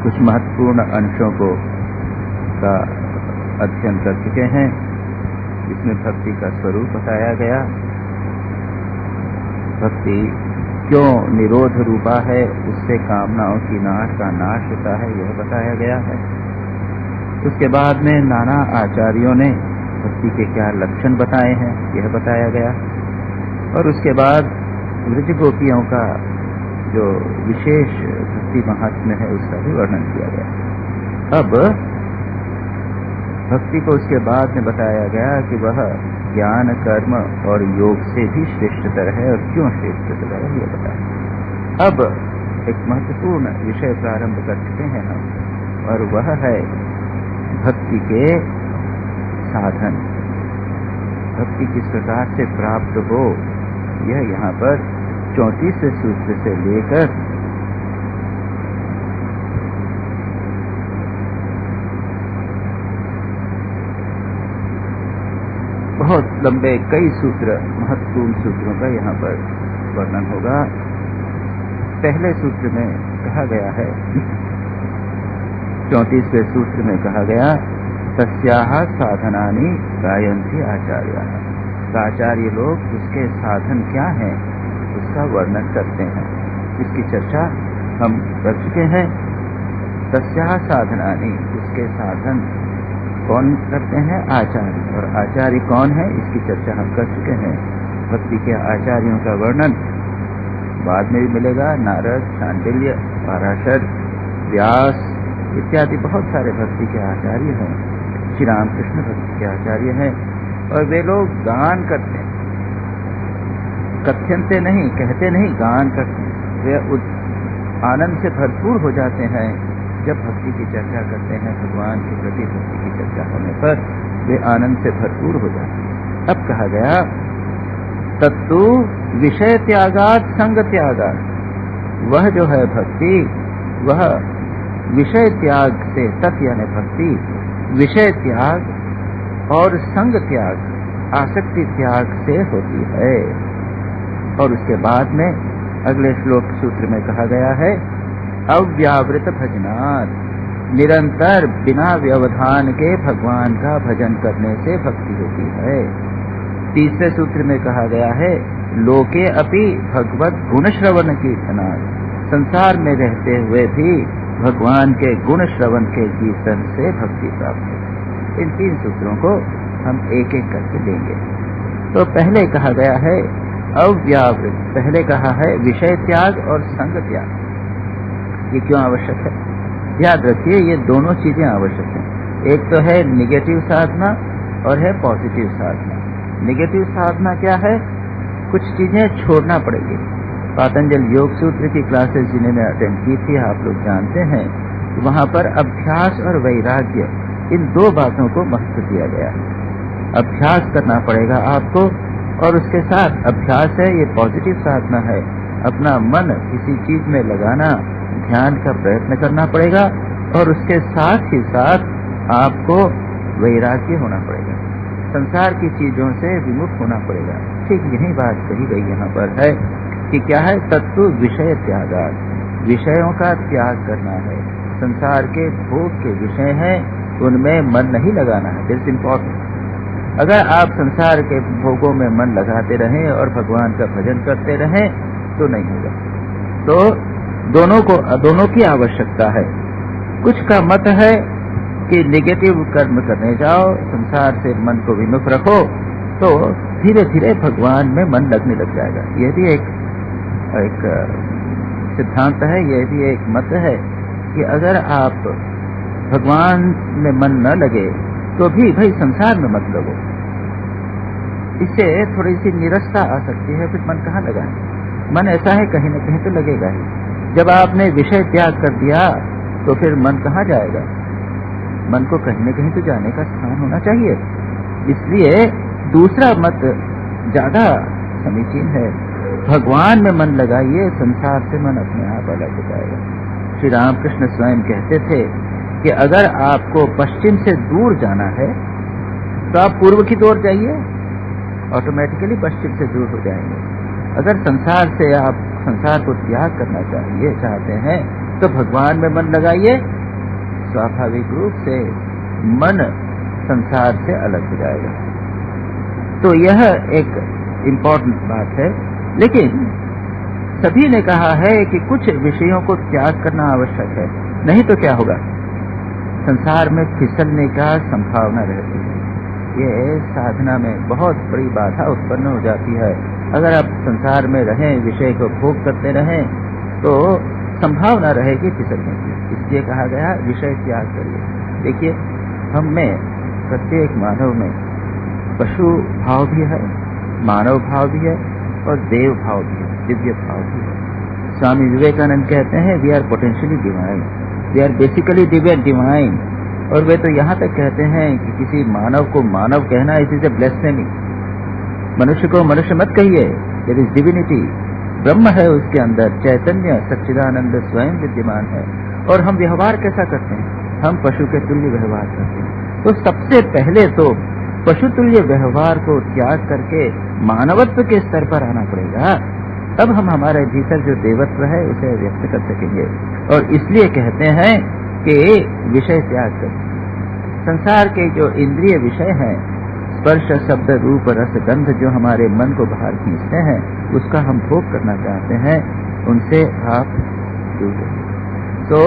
कुछ महत्वपूर्ण अंशों का अध्ययन कर चुके हैं। इसमें भक्ति का स्वरूप बताया गया, भक्ति क्यों निरोध रूपा है, उससे कामनाओं की नाश का नाश होता है, यह बताया गया है। उसके बाद में नाना आचार्यों ने भक्ति के क्या लक्षण बताए हैं, यह बताया गया। और उसके बाद ब्रज गोपियों का जो विशेष भक्ति महात्म्य है उसका भी वर्णन किया गया। अब भक्ति को उसके बाद में बताया गया कि वह ज्ञान, कर्म और योग से भी श्रेष्ठतर है, और क्यों श्रेष्ठतर है यह बताया। अब एक महत्वपूर्ण विषय प्रारंभ कर चुके हैं हम, और वह है भक्ति के साधन। भक्ति किस प्रकार से प्राप्त हो, यह यहाँ पर 34वें सूत्र से लेकर बहुत लंबे कई सूत्र, महत्वपूर्ण सूत्रों का यहाँ पर वर्णन होगा। पहले सूत्र में कहा गया है, 34वें सूत्र में कहा गया, तस्याः साधनानि गायन्ति आचार्याः। आचार्य लोग उसके साधन क्या हैं उसका वर्णन करते हैं। इसकी चर्चा हम कर चुके हैं। तस्याः साधनानि, उसके साधन कौन करते हैं? आचार्य। और आचार्य कौन है इसकी चर्चा हम कर चुके हैं। भक्ति के आचार्यों का वर्णन बाद में भी मिलेगा। नारद, शांडिल्य, पराशर, व्यास इत्यादि बहुत सारे भक्ति के आचार्य हैं। श्री रामकृष्ण भक्ति के आचार्य हैं, और वे लोग गान करते हैं, कथन से नहीं, कहते नहीं, गान करते हैं। वे आनंद से भरपूर हो जाते हैं जब भक्ति की चर्चा करते हैं। भगवान के प्रति भक्ति की चर्चा होने पर वे आनंद से भरपूर हो जाते हैं। अब कहा गया, तत्तु विषय त्यागात संग त्यागात। वह जो है भक्ति, वह विषय त्याग से, तत् यानी भक्ति, विषय त्याग और संग त्याग, आसक्ति त्याग से होती है। और उसके बाद में अगले श्लोक सूत्र में कहा गया है, अव्यावृत भजनात्, निरंतर बिना व्यवधान के भगवान का भजन करने से भक्ति होती है। तीसरे सूत्र में कहा गया है, लोके अपि भगवत गुण श्रवण कीर्तनात्, संसार में रहते हुए भी भगवान के गुण श्रवण के कीर्तन से भक्ति प्राप्त है। इन तीन सूत्रों को हम एक एक करके लेंगे। तो पहले कहा गया है अव्यावृत, पहले कहा है विषय त्याग और संग त्याग। ये क्यों आवश्यक है? याद रखिए, ये दोनों चीजें आवश्यक हैं। एक तो है निगेटिव साधना और है पॉजिटिव साधना। निगेटिव साधना क्या है? कुछ चीजें छोड़ना पड़ेगी। पातंजल योग सूत्र की क्लासेस जिन्होंने अटेंड की थी, आप लोग जानते हैं, वहां पर अभ्यास और वैराग्य, इन दो बातों को महत्व दिया गया है। अभ्यास करना पड़ेगा आपको, और उसके साथ अभ्यास है, ये पॉजिटिव साधना है, अपना मन किसी चीज में लगाना, ध्यान का प्रयत्न करना पड़ेगा, और उसके साथ ही साथ आपको वैराग्य होना पड़ेगा, संसार की चीजों से विमुख होना पड़ेगा। ठीक यही बात कही गई यहाँ पर है कि क्या है, तत्व विषय त्यागात, विषयों का त्याग करना है। संसार के भोग के विषय हैं, उनमें मन नहीं लगाना है। This important. अगर आप संसार के भोगों में मन लगाते रहें और भगवान का भजन करते रहें तो नहीं होगा। तो दोनों की आवश्यकता है। कुछ का मत है कि नेगेटिव कर्म करने जाओ, संसार से मन को विमुख रखो, तो धीरे धीरे भगवान में मन लगने लग जाएगा। यह भी एक सिद्धांत है, यह भी एक मत है कि अगर आप भगवान में मन न लगे तो भी भाई संसार में मत लगो। इससे थोड़ी सी निरसता आ सकती है, फिर मन कहाँ लगाए? मन ऐसा है कहीं न कहीं तो लगेगा ही। जब आपने विषय त्याग कर दिया तो फिर मन कहाँ जाएगा? मन को कहीं न कहीं तो जाने का स्थान होना चाहिए। इसलिए दूसरा मत ज्यादा समीचीन है। भगवान में मन लगाइए, संसार से मन अपने आप अलग हो जाएगा। श्री रामकृष्ण स्वयं कहते थे कि अगर आपको पश्चिम से दूर जाना है तो आप पूर्व की ओर जाइए, ऑटोमेटिकली पश्चिम से दूर हो जाएंगे। अगर संसार से आप संसार को त्याग करना चाहते हैं तो भगवान में मन लगाइए, स्वाभाविक रूप से मन संसार से अलग हो जाएगा। तो यह एक इम्पोर्टेंट बात है। लेकिन सभी ने कहा है कि कुछ विषयों को त्याग करना आवश्यक है, नहीं तो क्या होगा, संसार में फिसलने का संभावना रहती है। ये साधना में बहुत बड़ी बाधा उत्पन्न हो जाती है। अगर आप संसार में रहें, विषय को भोग करते रहें, तो संभावना रहेगी फिसलने की। इसलिए कहा गया विषय त्याग करिए। देखिए, हम में, प्रत्येक मानव में पशु भाव भी है, मानव भाव भी है और देव भाव भी है, दिव्य भाव भी है। स्वामी विवेकानंद कहते हैं we are potentially divine, we are basically divine. और वे तो यहाँ तक कहते हैं कि किसी मानव को मानव कहना इसी से ब्लेस्फेमी, मनुष्य को मनुष्य मत कहिए, देयर इज डिविनिटी, ब्रह्म है उसके अंदर, चैतन्य सच्चिदानंद स्वयं विद्यमान है। और हम व्यवहार कैसा करते हैं, हम पशु के तुल्य व्यवहार करते हैं। तो सबसे पहले तो पशु तुल्य व्यवहार को त्याग करके मानवत्व के स्तर पर आना पड़ेगा, तब हम हमारे भीतर जो देवत्व है उसे व्यक्त कर सकेंगे। और इसलिए कहते हैं कि विषय त्याग कर। संसार के जो इंद्रिय विषय हैं, स्पर्श शब्द रूप रस गंध, जो हमारे मन को बाहर खींचते हैं, उसका हम भोग करना चाहते हैं, उनसे आप दूर रहिए। तो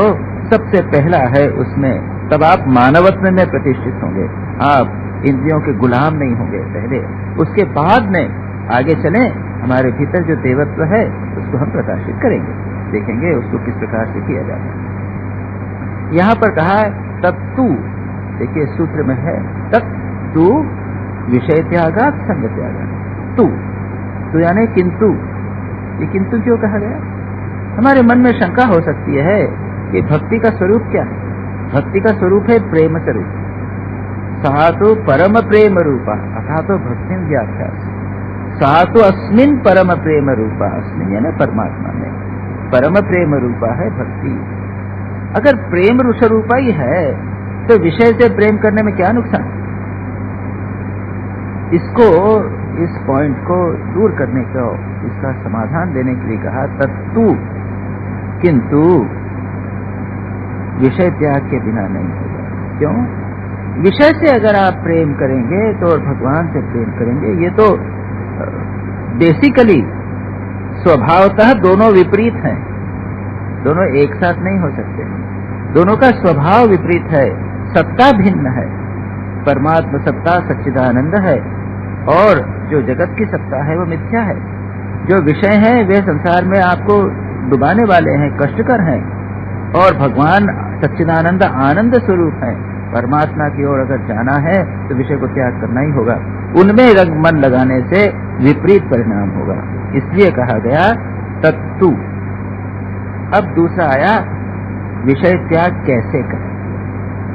सबसे पहला है उसमें, तब आप मानवत्व में प्रतिष्ठित होंगे, आप इंद्रियों के गुलाम नहीं होंगे पहले। उसके बाद में आगे चलें, हमारे भीतर जो देवत्व है उसको हम प्रकाशित करेंगे, देखेंगे उसको किस प्रकार से किया जाता है। यहाँ पर कहा है तत्तु, देखिए सूत्र में है तत्तु विषय त्यागा संग त्यागा। तू यानी किंतु, ये किंतु क्यों कहा गया? हमारे मन में शंका हो सकती है कि भक्ति का स्वरूप क्या है। भक्ति का स्वरूप है प्रेम स्वरूप, सा तो परम प्रेम रूपा, अथा तो भक्ति व्याख्या, सा तो अस्मिन परम प्रेम रूपा, अस्मिन यानी परमात्मा में परम प्रेम रूपा है भक्ति। अगर प्रेम स्वरूपा ही है तो विषय से प्रेम करने में क्या नुकसान? इसको, इस पॉइंट को दूर करने का, इसका समाधान देने के लिए कहा तत्तु, किंतु विषय त्याग के बिना नहीं होगा। क्यों? विषय से अगर आप प्रेम करेंगे तो और भगवान से प्रेम करेंगे, ये तो बेसिकली स्वभावतः दोनों विपरीत हैं, दोनों एक साथ नहीं हो सकते। दोनों का स्वभाव विपरीत है, सत्ता भिन्न है। परमात्मा सत्ता सच्चिदानंद है और जो जगत की सत्ता है वो मिथ्या है। जो विषय है वे संसार में आपको डुबाने वाले हैं, कष्टकर हैं, और भगवान सच्चिदानंद आनंद स्वरूप है। परमात्मा की ओर अगर जाना है तो विषय को त्याग करना ही होगा, उनमें मन लगाने से विपरीत परिणाम होगा। इसलिए कहा गया तत्तु। अब दूसरा आया विषय त्याग कैसे करें।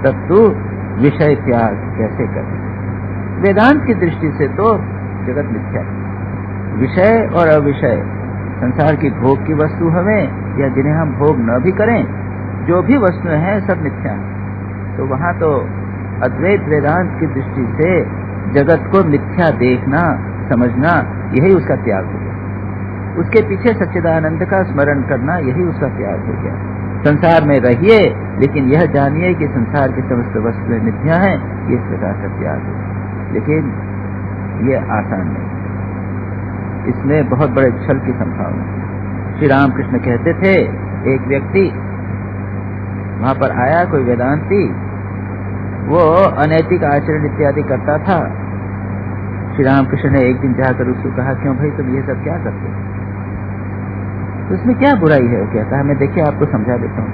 तत्तु विषय त्याग कैसे करें? वेदांत की दृष्टि से तो जगत मिथ्या है। विषय और अविषय, संसार की भोग की वस्तु हमें या जिन्हें हम भोग न भी करें, जो भी वस्तुएं हैं सब मिथ्या है। तो वहां तो अद्वैत वेदांत की दृष्टि से जगत को मिथ्या देखना, समझना, यही उसका त्याग हो गया। उसके पीछे सच्चिदानंद का स्मरण करना, यही उसका त्याग हो गया। संसार में रहिए लेकिन यह जानिए कि संसार की समस्त वस्तुएं मिथ्या हैं, ये इस प्रकार का त्याग है। लेकिन ये आसान नहीं, इसमें बहुत बड़े छल की संभावना है। श्री रामकृष्ण कहते थे, एक व्यक्ति वहां पर आया, कोई वेदांती, वो अनैतिक आचरण इत्यादि करता था। श्री रामकृष्ण ने एक दिन जाकर उसको कहा, क्यों भाई तुम ये सब क्या करते हो? तो इसमें क्या बुराई है? वो कहता है, मैं देखिए आपको समझा देता हूँ,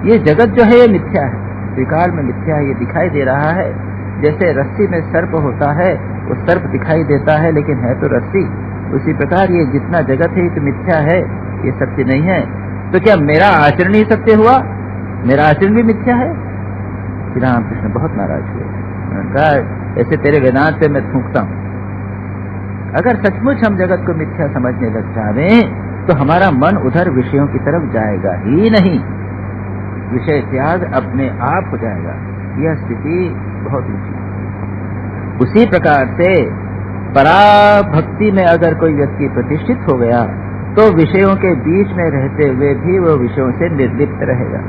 ये जगत जो है ये मिथ्या है, त्रिकाल में मिथ्या है। ये दिखाई दे रहा है जैसे रस्सी में सर्प होता है, वो सर्प दिखाई देता है लेकिन है तो रस्सी। उसी प्रकार ये जितना जगत है ये तो मिथ्या है, ये सत्य नहीं है। तो क्या मेरा आचरण ही सत्य हुआ? मेरा आचरण भी मिथ्या है? श्री रामकृष्ण बहुत नाराज हुए। उन्होंने कहा, ऐसे तेरे वेदांत पे मैं थूकता हूँ। अगर सचमुच हम जगत को मिथ्या समझने लग जावे तो हमारा मन उधर विषयों की तरफ जाएगा ही नहीं, विषय त्याग अपने आप हो जाएगा। यह स्थिति बहुत ऊंची। उसी प्रकार से पराभक्ति में अगर कोई व्यक्ति प्रतिष्ठित हो गया तो विषयों के बीच में रहते हुए भी वह विषयों से निर्लिप्त रहेगा।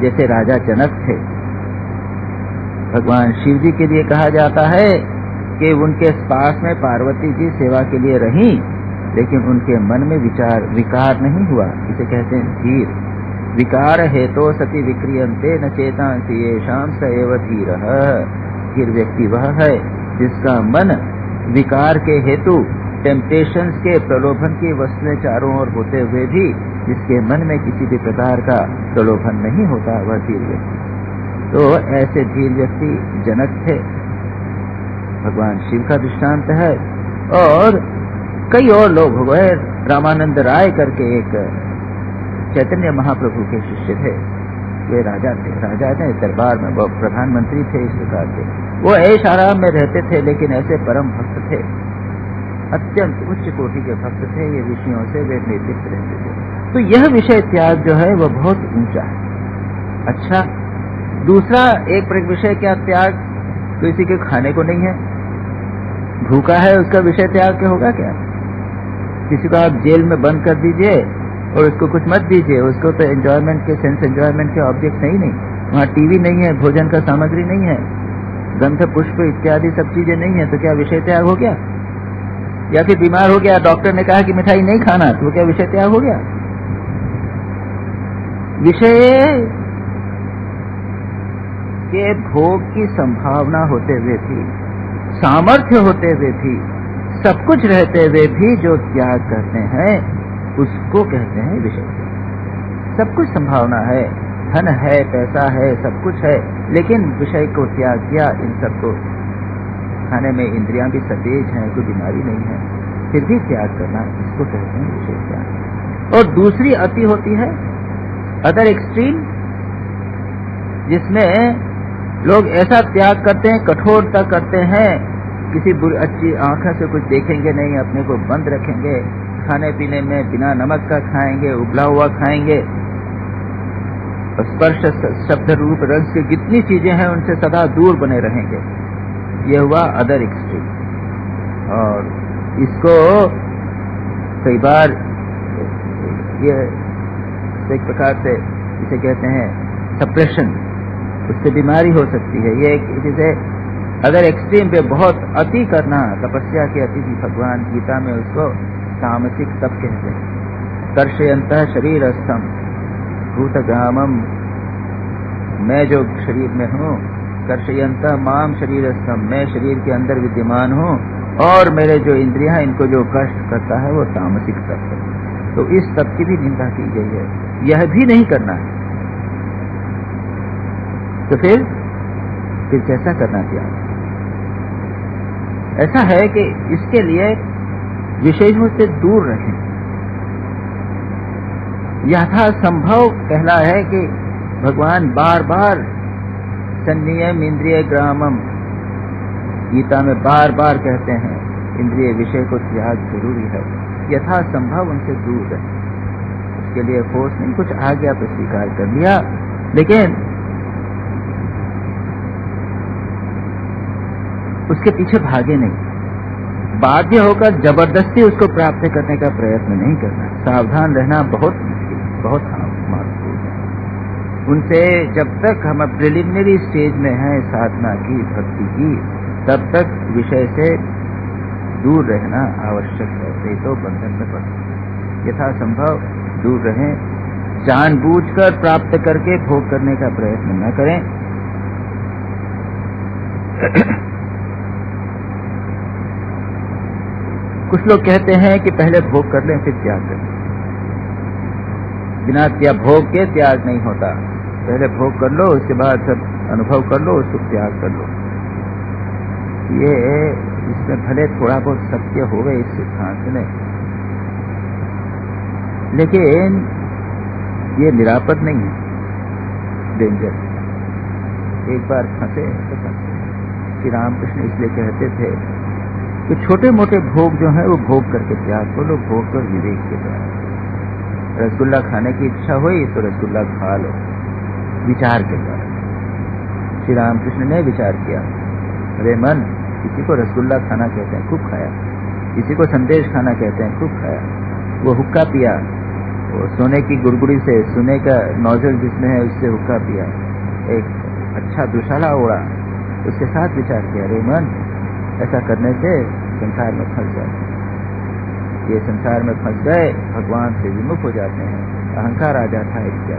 जैसे राजा जनक थे। भगवान शिव जी के लिए कहा जाता है कि उनके पास में पार्वती जी सेवा के लिए रहीं, लेकिन उनके मन में विकार नहीं हुआ। इसे कहते हैं धीर। विकार हेतो सति विक्रियन्ते न चेतांसि येषां स एव धीरः। धीर व्यक्ति वह है जिसका मन विकार के हेतु, टेम्पटेशंस के, प्रलोभन की वस्तुएं चारों ओर होते हुए भी जिसके मन में किसी भी प्रकार का प्रलोभन नहीं होता, वह धीर व्यक्ति। तो ऐसे धीर व्यक्ति जनक थे। भगवान शिव का दृष्टांत है। और कई और लोग हुए। रामानंद राय करके एक चैतन्य महाप्रभु के शिष्य थे। वे राजा थे। राजा ने दरबार में, वो प्रधानमंत्री थे इस प्रकार के। वो ऐश आराम में रहते थे, लेकिन ऐसे परम भक्त थे, अत्यंत उच्च कोटि के भक्त थे। ये विषयों से वे निर्लिप्त रहते थे। तो यह विषय त्याग जो है वह बहुत ऊंचा है। अच्छा, दूसरा एक विषय क्या त्याग? किसी के खाने को नहीं है, भूखा है, उसका विषय त्याग क्या होगा? क्या किसी को आप जेल में बंद कर दीजिए और उसको कुछ मत दीजिए, उसको तो एंजॉयमेंट के, सेंस एंजॉयमेंट के ऑब्जेक्ट नहीं, वहाँ टीवी नहीं है, भोजन का सामग्री नहीं है, गंध पुष्प इत्यादि सब चीजें नहीं है, तो क्या विषय त्याग हो गया? या फिर बीमार हो गया, डॉक्टर ने कहा कि मिठाई नहीं खाना, तो क्या विषय त्याग हो गया? विषय के भोग की संभावना होते हुए भी, सामर्थ्य होते हुए भी, सब कुछ रहते हुए भी जो त्याग करते हैं उसको कहते हैं विषय। सब कुछ संभावना है, धन है, पैसा है, सब कुछ है, लेकिन विषय को त्याग किया। इन सबको खाने में इंद्रियां भी सतेज हैं, कोई बीमारी नहीं है, फिर भी त्याग करना, इसको कहते हैं विषय त्याग। और दूसरी अति होती है अदर एक्सट्रीम, जिसमें लोग ऐसा त्याग करते हैं, कठोरता करते हैं, किसी अच्छी आंखों से कुछ देखेंगे नहीं, अपने को बंद रखेंगे, खाने पीने में बिना नमक का खाएंगे, उबला हुआ खाएंगे, स्पर्श शब्द रूप रंग की जितनी चीजें हैं उनसे सदा दूर बने रहेंगे। यह हुआ अदर एक्सट्रीम। और इसको कई बार ये एक प्रकार से इसे कहते हैं सप्रेशन, उससे बीमारी हो सकती है। ये जैसे अगर एक्सट्रीम पे बहुत अति करना, तपस्या के अति, भगवान गीता में उसको तामसिक तप कहते हैं। कर्षयन्तः शरीरस्थम भूतग्रामम, मैं जो शरीर में हूँ, कर्षयन्तः माम शरीरस्थम, मैं शरीर के अंदर विद्यमान हूँ, और मेरे जो इंद्रियां हैं इनको जो कष्ट करता है वो तामसिक तप है। तो इस तप की भी निंदा की गई है। यह भी नहीं करना है, तो फिर कैसा करना चाहिए? ऐसा है कि इसके लिए विषयों से दूर रहें। यथासंभव पहला है कि भगवान बार बार संयम इंद्रिय ग्रामम, गीता में बार बार कहते हैं इंद्रिय विषय को त्याग जरूरी है। यथासंभव उनसे दूर रहे। उसके लिए फोर्स नहीं, कुछ आ गया तो स्वीकार कर लिया, लेकिन उसके पीछे भागे नहीं। बाध्य होकर जबरदस्ती उसको प्राप्त करने का प्रयत्न नहीं करना। सावधान रहना बहुत मुश्किल, बहुत महत्वपूर्ण है। उनसे जब तक हम प्रिलिमिनरी स्टेज में हैं साधना की, भक्ति की, तब तक विषय से दूर रहना आवश्यक है, नहीं तो बंधन में पड़े। यथासंभव दूर रहें, जानबूझकर प्राप्त करके भोग करने का प्रयत्न न करें। कुछ लोग कहते हैं कि पहले भोग कर लें फिर त्याग करें। बिना भोग के त्याग नहीं होता। पहले भोग कर लो, उसके बाद सब अनुभव कर लो, उसको त्याग कर लो। ये इसमें भले थोड़ा बहुत सत्य हो गए इस सिद्धांत में, लेकिन ये निरापद नहीं है, डेंजर। एक बार फंसे तो फंसे। श्री रामकृष्ण इसलिए कहते थे कि छोटे मोटे भोग जो है वो भोग करके त्याग करो, भोग कर विवेक के द्वारा। रसगुल्ला खाने की इच्छा हुई तो रसगुल्ला खा लो, विचार के द्वारा। श्री रामकृष्ण ने विचार किया, अरे मन, किसी को रसगुल्ला खाना कहते हैं, खूब खाया। किसी को संदेश खाना कहते हैं, खूब खाया। वो हुक्का पिया, वो सोने की गुड़गुड़ी से सोने का नोजल जिसमें है उससे हुक्का पिया, एक अच्छा दुशाला ओढ़ा, उसके साथ विचार किया, अरे मन ऐसा करने से संसार में फंस जाते हैं, ये संसार में फंस गए भगवान से विमुख हो जाते हैं, अहंकार आ जाता है। क्या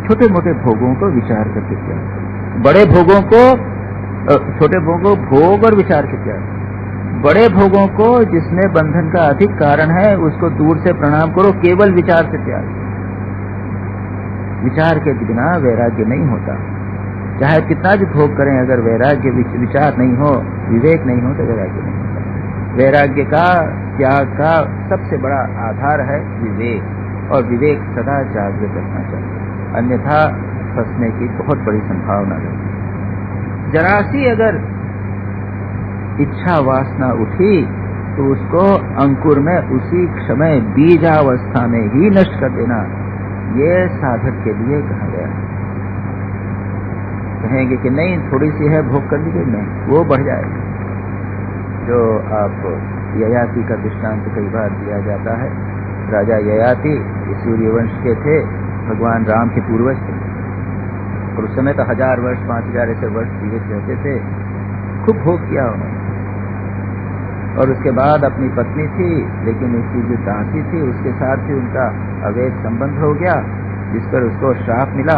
छोटे मोटे भोगों को विचार करके क्या, बड़े भोगों को छोटे भोगों भोग और विचार के क्या, बड़े भोगों को जिसमें बंधन का अधिक कारण है उसको दूर से प्रणाम करो, केवल विचार से त्याग। विचार के बिना वैराग्य नहीं होता, चाहे कितना भी भोग करें, अगर वैराग्य विचार नहीं हो, विवेक नहीं हो तो वैराग्य नहीं होता। वैराग्य का त्याग का सबसे बड़ा आधार है विवेक, और विवेक सदा जागृत रखना चाहिए, अन्यथा फंसने की बहुत बड़ी संभावना रहती है। जरा सी अगर इच्छा वासना उठी तो उसको अंकुर में उसी समय बीजावस्था में ही नष्ट कर देना, ये साधक के लिए कहा गया। कहेंगे कि नहीं थोड़ी सी है भोग कर लीजिए, नहीं, वो बढ़ जाएगी। जो आप ययाति का दृष्टांत कई बार दिया जाता है, राजा ययाति सूर्यवंश के थे, भगवान राम के पूर्वज थे, और उस समय तो 1000 वर्ष 5000 ऐसे वर्ष जीवित रहते थे, खूब भोग किया उन्होंने। और उसके बाद अपनी पत्नी थी, लेकिन उसकी जो दासी थी उसके साथ भी उनका अवैध संबंध हो गया, जिस पर उसको श्राप मिला।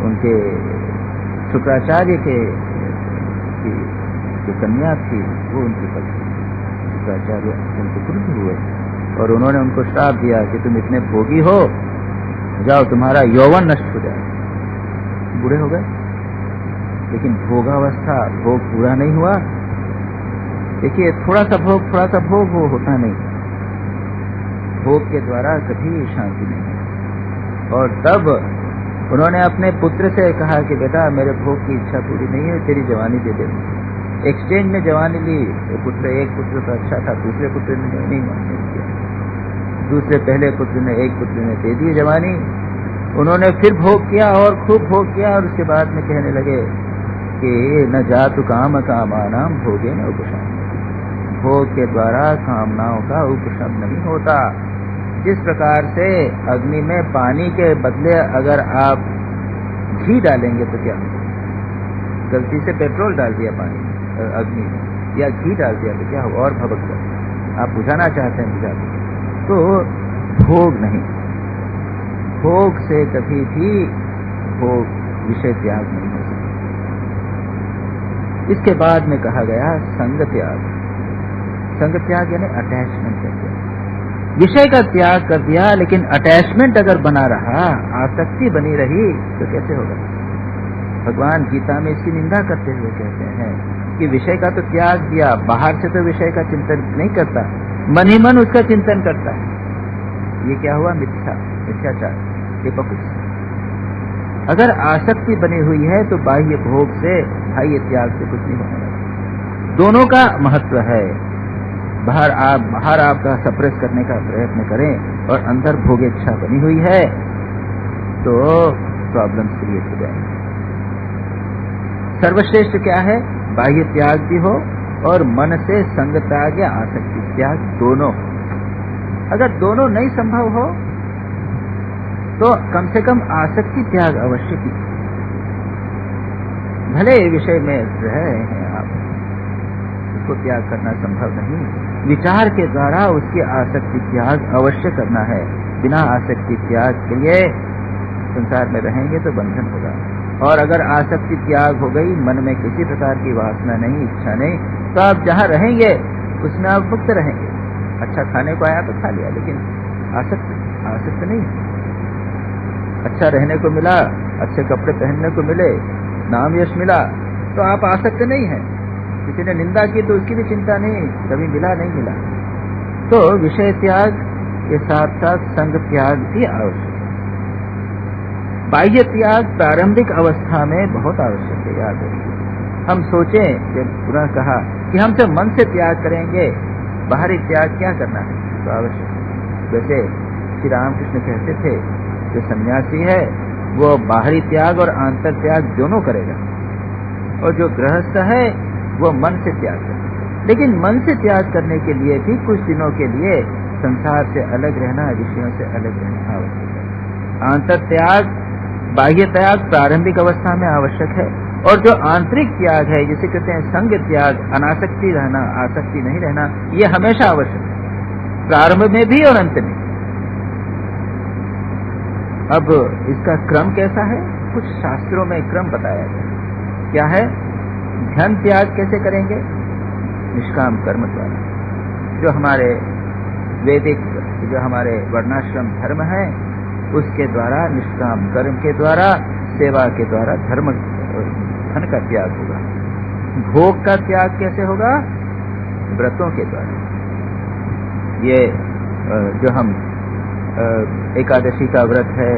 उनके शुक्राचार्य के जो कन्या थी वो उनकी पत्नी, शुक्राचार्य उनके क्रुद्ध हुए और उन्होंने उनको श्राप दिया कि तुम इतने भोगी हो, जाओ तुम्हारा यौवन नष्ट हो जाए। बूढ़े हो गए, लेकिन भोगावस्था भोग पूरा नहीं हुआ। देखिए थोड़ा सा भोग वो होता नहीं, भोग के द्वारा कभी शांति नहीं है। और तब उन्होंने अपने पुत्र से कहा कि बेटा मेरे भोग की इच्छा पूरी नहीं है, तेरी जवानी दे दे। एक्सचेंज में जवानी ली। एक पुत्र तो अच्छा था, दूसरे पुत्र ने नहीं मानने दिया, दूसरे पहले पुत्र ने, एक पुत्र ने दे दी जवानी। उन्होंने फिर भोग किया और खूब भोग किया, और उसके बाद में कहने लगे कि न जातु काम कामानाम भोगे न उपशम। भोग के द्वारा कामनाओं का उपशम नहीं होता। जिस प्रकार से अग्नि में पानी के बदले अगर आप घी डालेंगे तो क्या होगा, गलती से पेट्रोल डाल दिया पानी अग्नि में या घी डाल दिया तो क्या होगा, और भभक जाए। आप बुझाना चाहते हैं बुझा दीजिए। तो भोग नहीं, भोग से कभी भी भोग विषय त्याग नहीं हो सकता। इसके बाद में कहा गया संग त्याग। संग त्याग यानी अटैचमेंट कर दिया, विषय का त्याग कर दिया, लेकिन अटैचमेंट अगर बना रहा, आसक्ति बनी रही तो कैसे होगा। भगवान गीता में इसकी निंदा करते हुए कहते हैं कि विषय का तो त्याग दिया, बाहर से तो विषय का चिंतन नहीं करता, मन ही मन उसका चिंतन करता है। ये क्या हुआ, मिथ्याचार, हिपोक्रेसी। अगर आसक्ति बनी हुई है तो बाह्य भोग से, बाह्य त्याग से कुछ नहीं होने वाला। दोनों का महत्व है। बाहर आपका सप्रेस करने का प्रयत्न करें और अंदर भोग इच्छा बनी हुई है तो प्रॉब्लम्स क्रिएट हो जाएंगे। सर्वश्रेष्ठ क्या है, बाह्य त्याग भी हो और मन से संग त्याग या आसक्ति त्याग दोनों। अगर दोनों नहीं संभव हो तो कम से कम आसक्ति त्याग अवश्य की। भले विषय में रहे हैं आप, उसको त्याग करना संभव नहीं, विचार के द्वारा उसकी आसक्ति त्याग अवश्य करना है। बिना आसक्ति त्याग के लिए संसार में रहेंगे तो बंधन होगा। और अगर आसक्ति त्याग हो गई, मन में किसी प्रकार की वासना नहीं, इच्छा नहीं, तो आप जहाँ रहेंगे उसमें आप मुक्त रहेंगे। अच्छा खाने को आया तो खा लिया, लेकिन आसक्त नहीं। अच्छा रहने को मिला, अच्छे कपड़े पहनने को मिले, नाम यश मिला, तो आप आसक्त नहीं हैं। किसी ने निंदा की तो उसकी भी चिंता नहीं, कभी मिला नहीं मिला। तो विषय त्याग के साथ साथ संग त्याग भी आवश्यक है। बाह्य त्याग प्रारंभिक अवस्था में बहुत आवश्यक है। याद रखिए, हम सोचें, जब पुनः कहा कि हम तो मन से त्याग करेंगे, बाहरी त्याग क्या करना है, तो आवश्यक है। जैसे श्री रामकृष्ण कहते थे, जो सन्यासी है वो बाहरी त्याग और आंतर त्याग दोनों करेगा, और जो गृहस्थ है वो मन से त्याग करेगा। लेकिन मन से त्याग करने के लिए भी कुछ दिनों के लिए संसार से अलग रहना, विषयों से अलग रहना आवश्यक है। आंतर त्याग, बाह्य त्याग प्रारंभिक अवस्था में आवश्यक है, और जो आंतरिक त्याग है, जिसे कहते हैं संग त्याग, अनासक्ति रहना, आसक्ति नहीं रहना, ये हमेशा आवश्यक है, प्रारंभ में भी और अंत में। अब इसका क्रम कैसा है? कुछ शास्त्रों में क्रम बताया गया। क्या है? धन त्याग कैसे करेंगे? निष्काम कर्म द्वारा। जो हमारे वैदिक, जो हमारे वर्णाश्रम धर्म है, उसके द्वारा, निष्काम कर्म के द्वारा, सेवा के द्वारा धन का त्याग होगा। भोग का त्याग कैसे होगा? व्रतों के द्वारा। ये जो हम एकादशी का व्रत है,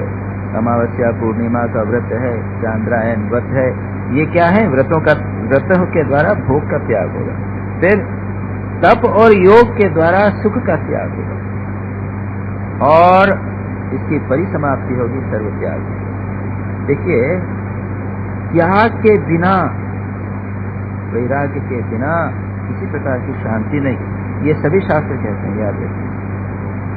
अमावस्या पूर्णिमा का व्रत है, चांद्रायन व्रत है, ये क्या है? व्रतों के द्वारा भोग का त्याग होगा। फिर तप और योग के द्वारा सुख का त्याग होगा, और इसकी परिसमाप्ति होगी सर्व त्याग। देखिए, त्याग के बिना, वैराग्य के बिना किसी प्रकार की शांति नहीं। ये सभी शास्त्र कहते हैं, याद रखिए।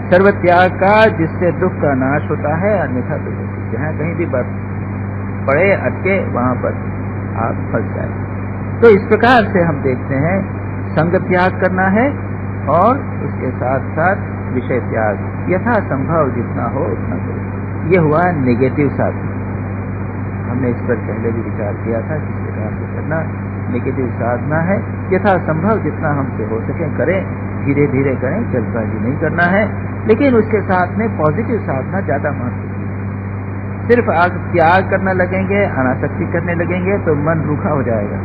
सर्व त्याग का, जिससे दुख का नाश होता है, अन्यथा तो जहाँ कहीं भी बस पड़े अटके, वहां पर आप फंस जाए। तो इस प्रकार से हम देखते हैं, संग त्याग करना है, और उसके साथ साथ विषय त्याग, यथा संभव जितना हो उतना करें। ये हुआ नेगेटिव साधना। हमने इस पर पहले भी विचार किया था, किस प्रकार से करना। नेगेटिव साधना है, यथा संभव जितना हमसे हो सके करें, धीरे धीरे करें, जल्दबाजी नहीं करना है। लेकिन उसके साथ में पॉजिटिव साधना ज्यादा महत्वपूर्ण है। सिर्फ आप त्याग करना लगेंगे, अनासक्ति करने लगेंगे, तो मन रूखा हो जाएगा।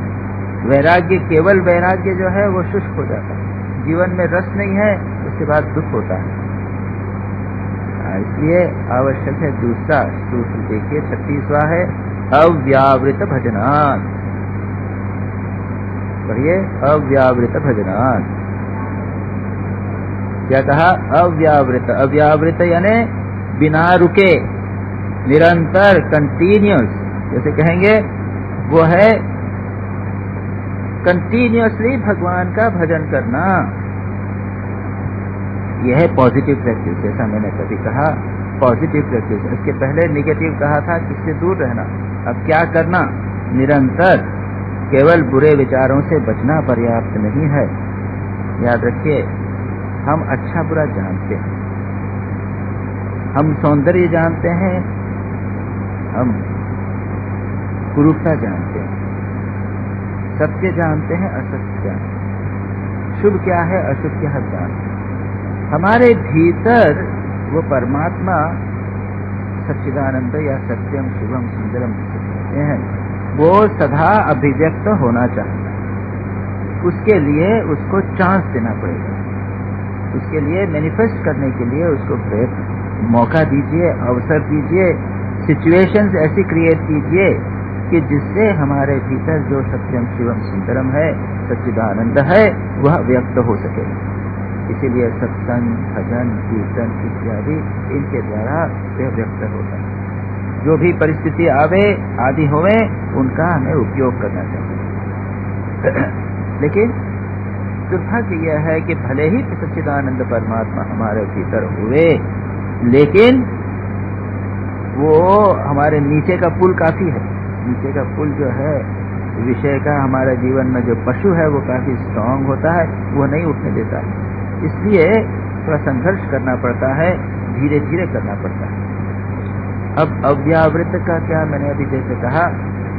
वैराग्य, केवल वैराग्य जो है वो शुष्क हो जाता है, जीवन में रस नहीं है, उसके बाद दुख होता है। इसलिए आवश्यक है दूसरा सूत्र, देखिए 36वां है, अव्यावृत भजनान। पढ़िए, अव्यावृत भजनान। क्या कहा? अव्यावृत। अव्यावृत यानी बिना रुके, निरंतर, कंटिन्यूस, जैसे कहेंगे वो है कंटिन्यूअसली भगवान का भजन करना। यह है पॉजिटिव प्रैक्टिस। जैसा मैंने कभी कहा, पॉजिटिव प्रैक्टिस। इसके पहले निगेटिव कहा था, किससे दूर रहना। अब क्या करना? निरंतर, केवल बुरे विचारों से बचना पर्याप्त नहीं है। याद रखिए, हम अच्छा बुरा जानते हैं, हम सौंदर्य जानते हैं, हम कुरूपता जानते हैं, सत्य जानते हैं, असत्य जानते हैं, शुभ क्या है, अशुभ क्या है जानते हैं। हमारे भीतर वो परमात्मा सच्चिदानंद या सत्यम शुभम सुंदरम कहते हैं, वो सदा अभिव्यक्त होना चाहता है। उसके लिए उसको चांस देना पड़ेगा, उसके लिए मैनिफेस्ट करने के लिए उसको प्रयत्न, मौका दीजिए, अवसर दीजिए, सिचुएशंस ऐसी क्रिएट कीजिए कि जिससे हमारे भीतर जो सत्यम शिवम सुंदरम है, सच्चिदानंद है, वह व्यक्त हो सके। इसीलिए सत्संग, भजन, कीर्तन इत्यादि इनके द्वारा यह व्यक्त होता है। जो भी परिस्थिति आवे, आदि होवे, उनका हमें उपयोग करना चाहिए। लेकिन दुर्भाग्य यह है कि भले ही सच्चिदानंद परमात्मा हमारे भीतर हुए, लेकिन वो हमारे नीचे का पुल काफी है। नीचे का पुल जो है विषय का, हमारे जीवन में जो पशु है वो काफी स्ट्रांग होता है, वो नहीं उठने देता है। इसलिए थोड़ा संघर्ष करना पड़ता है, धीरे धीरे करना पड़ता है। अब अव्यावृत का क्या, मैंने अभी जैसे कहा,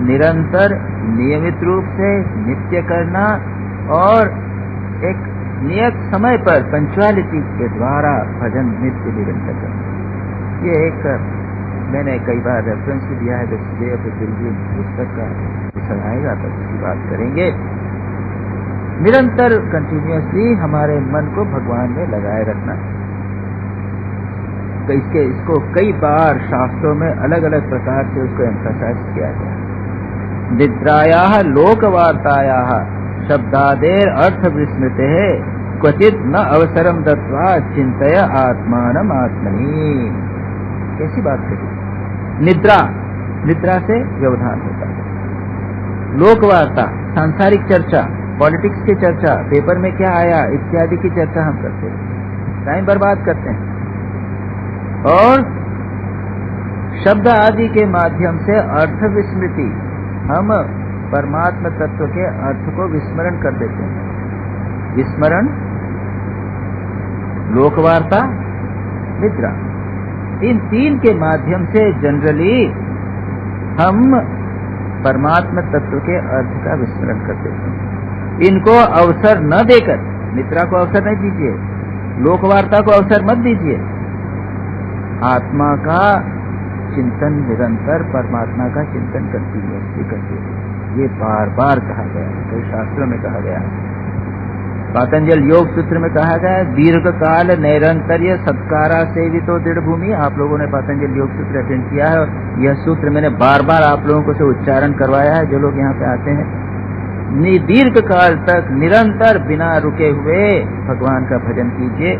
निरंतर, नियमित रूप से नित्य करना, और एक नियत समय पर पंक्चुअलिटी के द्वारा भजन नित्य निरंतर करना। ये एक मैंने कई बार रेफरेंस भी दिया है, पुस्तक का सुनाएगा तो इसकी बात करेंगे। निरंतर, कंटिन्यूअसली हमारे मन को भगवान में लगाए रखना। इसको कई बार शास्त्रों में अलग अलग प्रकार से उसको एम्फसाइज किया गया। निद्रायाः लोकवार्तायाः शब्दादेर अर्थ विस्मृते क्वचित न अवसरम दत्वा चिंतय आत्मानम आत्मनि। कैसी बात कही? निद्रा, निद्रा से व्यवधान होता है। लोकवार्ता, सांसारिक चर्चा, पॉलिटिक्स की चर्चा, पेपर में क्या आया इत्यादि की चर्चा हम करते हैं। टाइम बर्बाद करते हैं और शब्द आदि के माध्यम से अर्थ विस्मृति, हम परमात्मा तत्व के अर्थ को विस्मरण कर देते हैं। विस्मरण, लोकवार्ता, निद्रा, इन तीन के माध्यम से जनरली हम परमात्मा तत्व के अर्थ का विस्मरण कर देते हैं। इनको अवसर न देकर, निद्रा को अवसर नहीं दीजिए, लोकवार्ता को अवसर मत दीजिए। आत्मा का चिंतन निरंतर, परमात्मा का चिंतन कंटिन्यूअसली करते, ये बार बार कहा गया है, कई शास्त्रों में कहा गया है। पातंजल योग सूत्र में कहा गया है, दीर्घ काल नैरंतर्य सत्कारा सेवितो दृढ़ भूमि। आप लोगों ने पातंजल योग सूत्र अटेंड किया है और यह सूत्र मैंने बार बार आप लोगों को से उच्चारण करवाया है, जो लोग यहाँ पे आते हैं। दीर्घ काल तक निरंतर बिना रुके हुए भगवान का भजन कीजिए।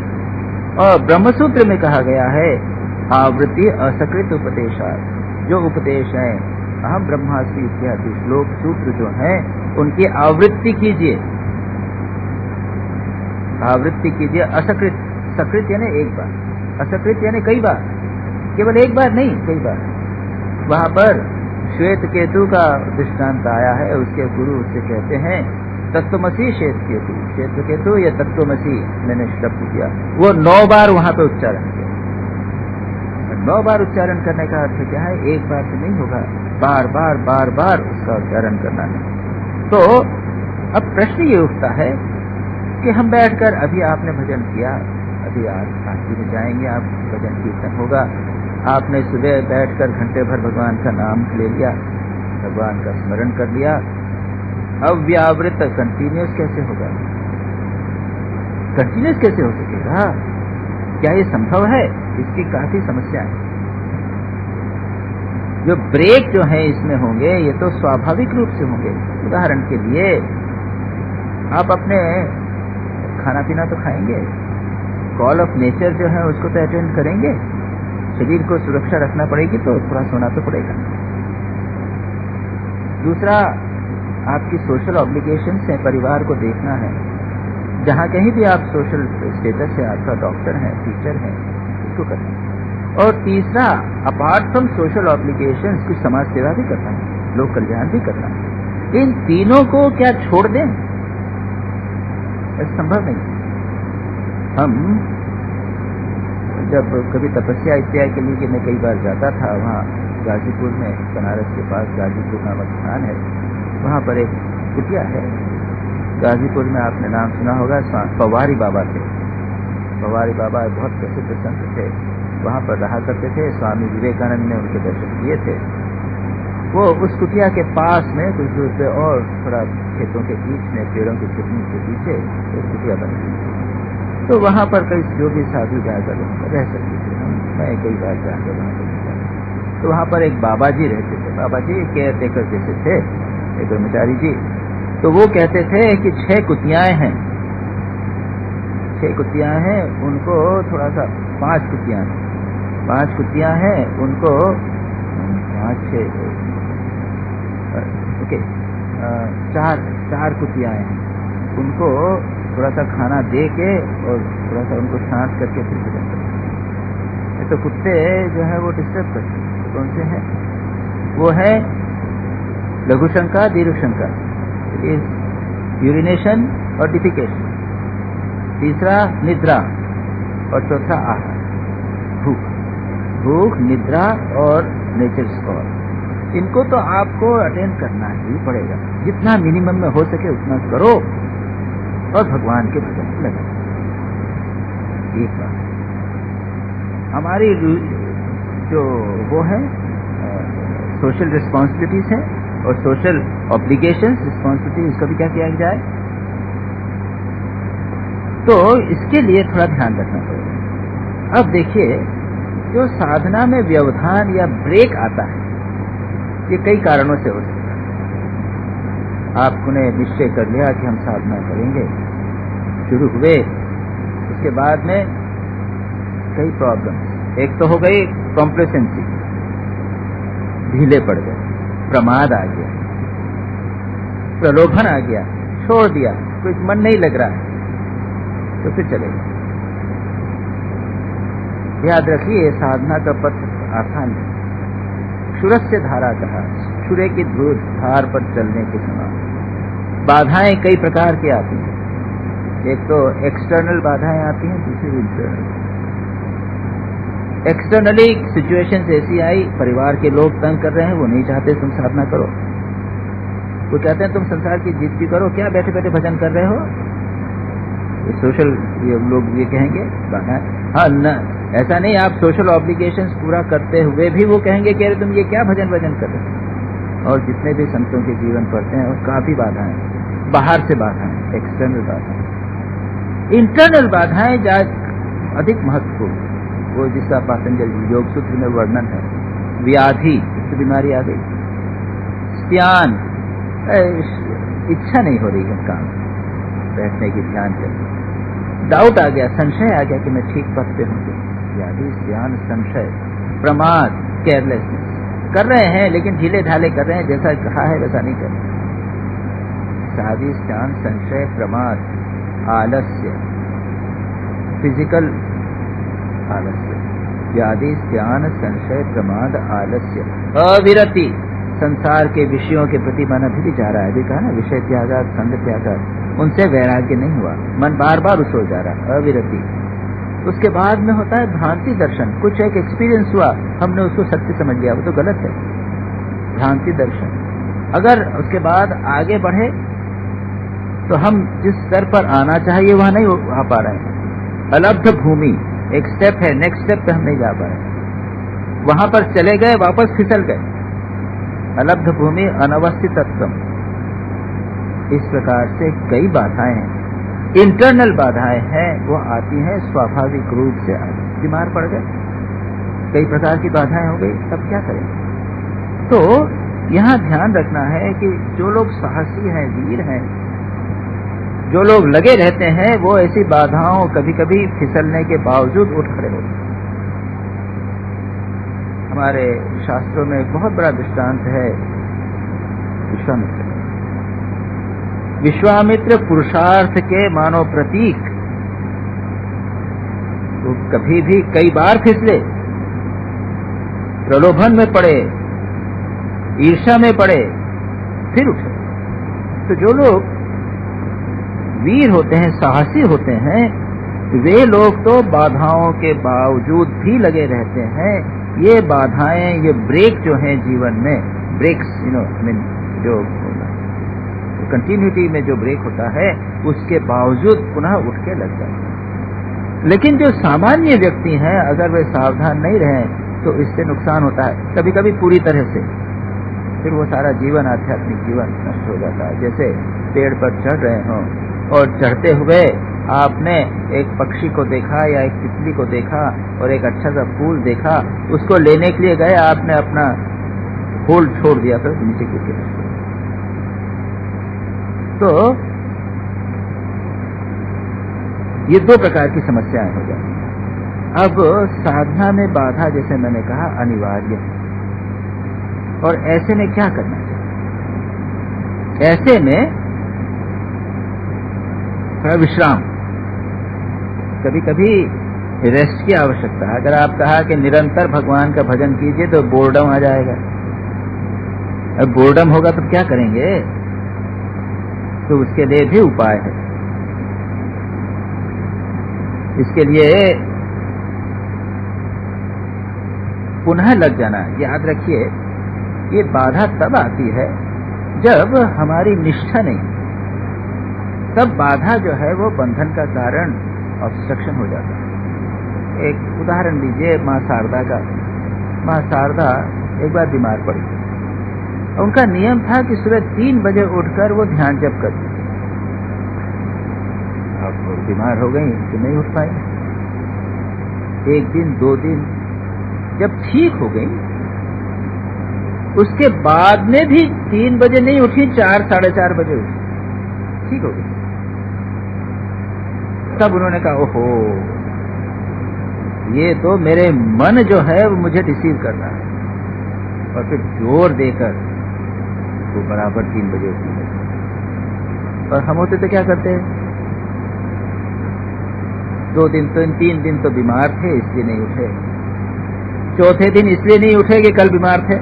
और ब्रह्मसूत्र में कहा गया है, आवृत्ति असकृत उपदेशार्थ, जो उपदेश है अहम ब्रह्मास्मि इत्यादि श्लोक सूत्र जो है उनकी आवृत्ति कीजिए, आवृत्ति कीजिए। असकृत, सकृत यानी एक बार, असकृत यानी कई बार, केवल एक बार नहीं, कई बार। वहां पर श्वेत केतु का दृष्टांत आया है, उसके गुरु उससे कहते हैं तत्वमसी श्वेत केतु, श्वेत केतु या तत्वमसी मैंने शब्द किया, वो 9 बार वहां पे उच्चारण किया। 9 बार उच्चारण करने का अर्थ क्या है, एक बार से नहीं होगा, बार बार बार बार उसका उच्चारण करना है। तो अब प्रश्न ये उठता है कि हम बैठकर, अभी आपने भजन किया, अभी आप आरती में जाएंगे, आप भजन कीर्तन होगा, आपने सुबह बैठकर घंटे भर भगवान का नाम ले लिया, भगवान का स्मरण कर लिया, अव्यावृत कंटिन्यूस कैसे होगा, कंटिन्यूस कैसे हो सकेगा, क्या ये संभव है? इसकी काफी समस्या है। जो ब्रेक जो है इसमें होंगे, ये तो स्वाभाविक रूप से होंगे। उदाहरण के लिए आप अपने खाना पीना तो खाएंगे, कॉल ऑफ नेचर जो है उसको तो अटेंड करेंगे, शरीर को सुरक्षा रखना पड़ेगी तो थोड़ा सोना तो पड़ेगा। दूसरा, आपकी सोशल ऑब्लिगेशंस है, परिवार को देखना है, जहाँ कहीं भी आप सोशल स्टेटस है, आपका डॉक्टर है, टीचर है, इसको करना है। और तीसरा, अपार्ट फ्रॉम सोशल ऑब्लिगेशंस कुछ समाज सेवा भी करना है, लोक कल्याण भी करना है। इन तीनों को क्या छोड़ दें? संभव नहीं। हम जब कभी तपस्या इत्यादि के लिए, कि मैं कई बार जाता था, वहाँ गाजीपुर में, बनारस के पास गाजीपुर नामक स्थान है, वहाँ पर एक कुटिया है। गाजीपुर में आपने नाम सुना होगा, पवारी बाबा थे। पवारी बाबा बहुत प्रसिद्ध संत थे, वहाँ पर रहा करते थे। स्वामी विवेकानंद ने उनके दर्शन किए थे। वो उस कुटिया के पास में कुछ दूर पे और थोड़ा खेतों के बीच में, पेड़ों की चटनी के पीछे एक कुटिया बनी हुई। तो वहाँ पर कई जो भी साधु जाकर रह सकते थे, मैं कई बार जाकर वहाँ पर। तो वहाँ पर एक बाबा जी रहते थे, बाबा जी केयर टेकर जैसे थे, एक ब्रह्मचारी जी। तो वो कहते थे कि 6 कुतियाएं हैं, 6 कुतियां हैं, उनको थोड़ा सा 5 कुतियां हैं, उनको 5-6 ओके 4 कुतियां हैं, उनको थोड़ा सा खाना दे के और थोड़ा सा उनको शांत करके फिर भजन करते। तो कुत्ते जो है वो डिस्टर्ब करते हैं। कौन से हैं? वो है लघु शंका, दीर्घ शंका, यूरिनेशन और डिफिकेशन। तीसरा निद्रा और चौथा आहार, भूख, निद्रा और नेचर स्कॉल। इनको तो आपको अटेंड करना ही पड़ेगा, जितना मिनिमम में हो सके उतना करो और भगवान के भजन में लगा। एक बात हमारी जो वो है सोशल रिस्पॉन्सिबिलिटीज है और सोशल ऑब्लिगेशंस, रिस्पॉन्सिबिलिटी, इसका भी क्या किया जाए। तो इसके लिए थोड़ा ध्यान रखना पड़ेगा। अब देखिए, जो साधना में व्यवधान या ब्रेक आता है, ये कई कारणों से हो सकता है। आपने निश्चय कर लिया कि हम साधना करेंगे, शुरू हुए, उसके बाद में कई प्रॉब्लम। एक तो हो गई कॉम्प्लेसेंसी, ढीले पड़ गए, प्रमाद आ गया, प्रलोभन आ गया, छोड़ दिया, कोई मन नहीं लग रहा है, तो फिर चलेगा। याद रखिए, साधना का पथ आसान है। क्षुरस्य धारा कहा, क्षुरे की धार पर चलने के समान। बाधाएं कई प्रकार की आती हैं। एक तो एक्सटर्नल बाधाएं आती हैं, दूसरी इंटरनल। एक्सटर्नली सिचुएशंस ऐसी आई, परिवार के लोग तंग कर रहे हैं, वो नहीं चाहते तुम साधना करो। वो कहते हैं तुम संसार की जीत भी करो, क्या बैठे बैठे भजन कर रहे हो। सोशल लोग ये कहेंगे बाधा। हाँ न, ऐसा नहीं, आप सोशल ऑब्लिगेशंस पूरा करते हुए भी वो कहेंगे कि अरे तुम ये क्या भजन कर रहे हो। और जितने भी संतों के जीवन पढ़ते हैं, और काफी बाधाएं, बाहर से बाधाएं, एक्सटर्नल बाधाएं। इंटरनल बाधाएं अधिक महत्वपूर्ण, वो जिसका पातंजल योग सूत्र में वर्णन है। व्याधि, इससे बीमारी आ गई। स्त्यान, इच्छा नहीं हो रही है काम बैठने की, ध्यान करने। डाउट आ गया, संशय आ गया कि मैं ठीक पथ पे हूँ। व्याधि, स्त्यान, संशय, प्रमाद, केयरलेसनेस। कर रहे हैं लेकिन ढीले ढाले कर रहे हैं, जैसा कहा है वैसा नहीं कर रहे। व्याधि, स्त्यान, संशय, प्रमाद, आलस्य, फिजिकल आलस्य। व्याधि, स्त्यान, संशय, प्रमाद, आलस्य, अविरति। संसार के विषयों के प्रति मन अभी भी जा रहा है। अभी कहा ना, विषय त्यागा, संग त्यागा, उनसे वैराग्य नहीं हुआ, मन बार बार उछल जा रहा है, अविरति। उसके बाद में होता है भ्रांति दर्शन। कुछ एक एक्सपीरियंस हुआ, हमने उसको सत्य समझ लिया, वो तो गलत है, भ्रांति दर्शन। अगर उसके बाद आगे बढ़े तो हम जिस स्तर पर आना चाहिए वहां नहीं आ पा रहे हैं। अलब्ध भूमि एक स्टेप है, नेक्स्ट स्टेप पे हम नहीं जा पा रहे, वहां पर चले गए, वापस फिसल गए। अलब्ध भूमि अनवस्थितत्वम। इस प्रकार से कई बाधाएं हैं। इंटरनल बाधाएं हैं, वो आती हैं स्वाभाविक रूप से। बीमार पड़ गए, कई प्रकार की बाधाएं हो गई, तब क्या करें। तो यहां ध्यान रखना है कि जो लोग साहसी हैं, वीर हैं, जो लोग लगे रहते हैं, वो ऐसी बाधाओं कभी कभी फिसलने के बावजूद उठ खड़े होते हैं। हमारे शास्त्रों में एक बहुत बड़ा दृष्टांत है विश्वामित्र। विश्वामित्र पुरुषार्थ के मानो प्रतीक। वो कभी भी कई बार फिसले, प्रलोभन में पड़े, ईर्ष्या में पड़े, फिर उठे। तो जो लोग वीर होते हैं, साहसी होते हैं, वे लोग तो बाधाओं के बावजूद भी लगे रहते हैं। ये बाधाएं, ये ब्रेक जो हैं जीवन में, ब्रेक्स जो कंटिन्यूटी में जो ब्रेक होता है, उसके बावजूद पुनः उठ के लग जाते हैं। लेकिन जो सामान्य व्यक्ति हैं, अगर वे सावधान नहीं रहें तो इससे नुकसान होता है, कभी कभी पूरी तरह से। फिर वो सारा जीवन, आध्यात्मिक जीवन नष्ट हो जाता है। जैसे पेड़ पर चढ़ रहे हों और चढ़ते हुए आपने एक पक्षी को देखा या एक तितली को देखा और एक अच्छा सा फूल देखा, उसको लेने के लिए गए, आपने अपना होल्ड छोड़ दिया, फिर नीचे गिर गए। तो ये दो प्रकार की समस्याएं हो जाती हैं। अब साधना में बाधा, जैसे मैंने कहा, अनिवार्य है। और ऐसे में क्या करना चाहिए? ऐसे में थोड़ा विश्राम, कभी कभी रेस्ट की आवश्यकता है। अगर आप कहा कि निरंतर भगवान का भजन कीजिए तो बोर्डम आ जाएगा। अब बोर्डम होगा तो क्या करेंगे? तो उसके लिए भी उपाय है। इसके लिए पुनः लग जाना। याद रखिए, ये बाधा तब आती है जब हमारी निष्ठा नहीं, तब बाधा जो है वो बंधन का कारण, ऑब्स्ट्रक्शन हो जाता है। एक उदाहरण लीजिए मां शारदा का। मां शारदा एक बार बीमार पड़ी। उनका नियम था कि सुबह 3 बजे उठकर वो ध्यान जप करती। अब वो बीमार हो गई तो नहीं उठ पाई। 1 दिन 2 दिन, जब ठीक हो गई, उसके बाद में भी 3 बजे नहीं उठी, 4 साढ़े 4 बजे उठी, ठीक हो गई। तब उन्होंने कहा, ओहो, ये तो मेरे मन जो है वो मुझे डिसीव कर रहा है। और फिर जोर देकर वो बराबर 3 बजे उठी। और हम होते तो क्या करते हैं? 2 दिन तो 3 दिन तो बीमार थे इसलिए नहीं उठे, चौथे दिन इसलिए नहीं उठे कि कल बीमार थे,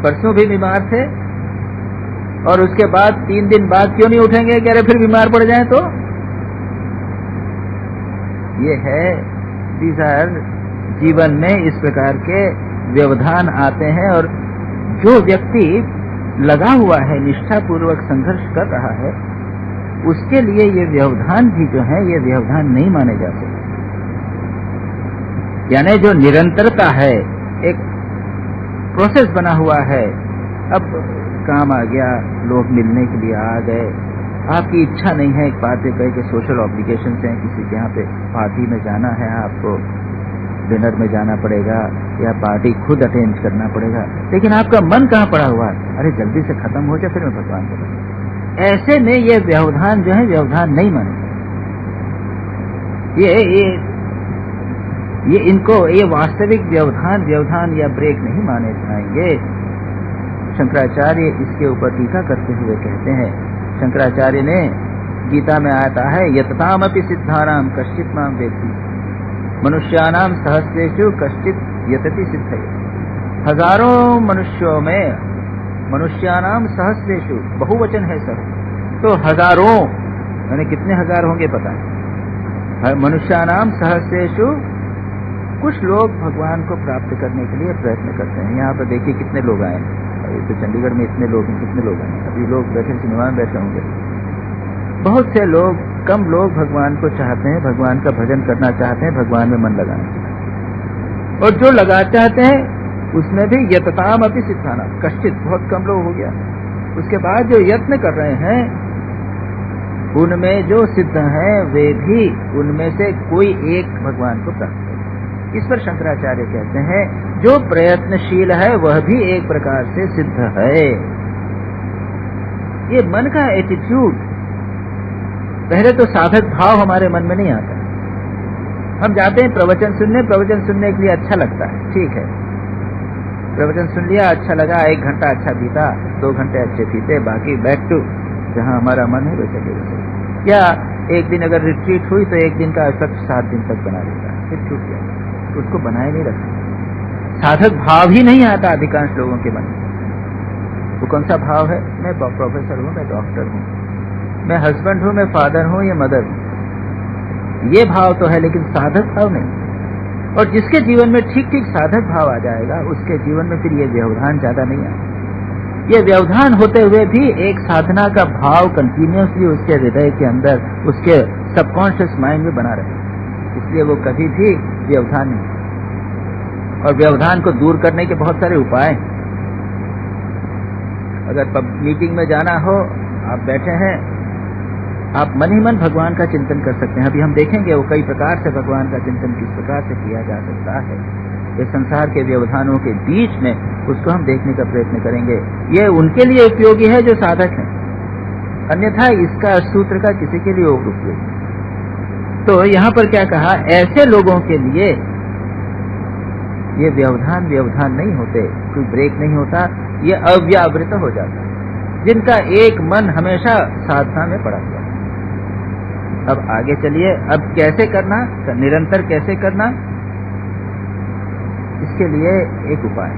परसों भी बीमार थे, और उसके बाद 3 दिन बाद क्यों नहीं उठेंगे कि अरे फिर बीमार पड़ जाएं तो। ये है दीज़ जीवन में इस प्रकार के व्यवधान आते हैं, और जो व्यक्ति लगा हुआ है, निष्ठापूर्वक संघर्ष कर रहा है, उसके लिए ये व्यवधान भी जो है ये व्यवधान नहीं माने जा सकते। यानी जो निरंतरता है, एक प्रोसेस बना हुआ है। अब काम आ गया, लोग मिलने के लिए आ गए, आपकी इच्छा नहीं है, एक बात कह के सोशल ऑब्लिगेशन हैं, किसी के यहाँ पे पार्टी में जाना है, आपको डिनर में जाना पड़ेगा या पार्टी खुद अटेंड करना पड़ेगा, लेकिन आपका मन कहाँ पड़ा हुआ है, अरे जल्दी से खत्म हो जाए फिर मैं भगवान को बताऊं। ऐसे में ये व्यवधान जो है व्यवधान नहीं माने, ये इनको ये वास्तविक व्यवधान या ब्रेक नहीं माने जाएंगे। शंकराचार्य इसके ऊपर टीका करते हुए कहते हैं, शंकराचार्य ने गीता में आता है, यततामपि सिद्धानाम कश्चित माम वेत्ति मनुष्यानाम सहस्रेषु कश्चित यतति सिद्धये। हजारों मनुष्यों में, मनुष्यानाम सहस्रेषु बहुवचन है सर, तो हजारों यानी कितने हजार होंगे पता है। मनुष्यानाम सहस्रेषु कुछ लोग भगवान को प्राप्त करने के लिए प्रयत्न करते हैं। यहाँ पर देखिए कितने लोग आए हैं, तो चंडीगढ़ में इतने लोग हैं, कितने लोग हैं, अभी लोग बैठे सिनेमा में बैठे होंगे। बहुत से लोग, कम लोग भगवान को चाहते हैं, भगवान का भजन करना चाहते हैं, भगवान में मन लगाना चाहते हैं, और जो लगा चाहते हैं उसमें भी यतताम अपि सिद्धाना कश्चित, बहुत कम लोग हो गया। उसके बाद जो यत्न कर रहे हैं उनमें जो सिद्ध हैं वे भी उनमें से कोई एक भगवान को प्राप्त करे। इस पर शंकराचार्य कहते हैं जो प्रयत्नशील है वह भी एक प्रकार से सिद्ध है। ये मन का एटीट्यूड, पहले तो साधक भाव हमारे मन में नहीं आता। हम जाते हैं प्रवचन सुनने के लिए अच्छा लगता है, ठीक है, प्रवचन सुन लिया, अच्छा लगा, 1 घंटा अच्छा बीता, 2 घंटे अच्छे बीते, बाकी बैक टू जहां हमारा मन है वैसे वैसे। या एक दिन अगर रिट्रीट हुई तो एक दिन का इफेक्ट 7 दिन तक बना रहता है, फिर छूट गया, उसको बनाए नहीं रखा। साधक भाव ही नहीं आता अधिकांश लोगों के मन में। वो कौन सा भाव है, मैं प्रोफेसर हूँ, मैं डॉक्टर हूँ, मैं हस्बैंड हूँ, मैं फादर हूँ या मदर हूँ, ये भाव तो है, लेकिन साधक भाव नहीं। और जिसके जीवन में ठीक ठीक साधक भाव आ जाएगा उसके जीवन में फिर ये व्यवधान ज्यादा नहीं आएगा। ये व्यवधान होते हुए भी एक साधना का भाव कंटिन्यूसली उसके हृदय के अंदर, उसके सबकॉन्शियस माइंड में बना रहे, इसलिए वो कभी भी व्यवधान नहीं। और व्यवधान को दूर करने के बहुत सारे उपाय हैं। अगर मीटिंग में जाना हो, आप बैठे हैं, आप मन ही मन भगवान का चिंतन कर सकते हैं। अभी हम देखेंगे वो कई प्रकार से भगवान का चिंतन किस प्रकार से किया जा सकता है। ये संसार के व्यवधानों के बीच में उसको हम देखने का प्रयत्न करेंगे। ये उनके लिए उपयोगी है जो साधक हैं, अन्यथा इसका सूत्र का किसी के लिए उपयोगी। तो यहाँ पर क्या कहा, ऐसे लोगों के लिए ये व्यवधान नहीं होते, कोई ब्रेक नहीं होता, ये अव्यावृत हो जाता, जिनका एक मन हमेशा साधना में पड़ा हुआ। अब आगे चलिए, अब कैसे करना, निरंतर कैसे करना, इसके लिए एक उपाय।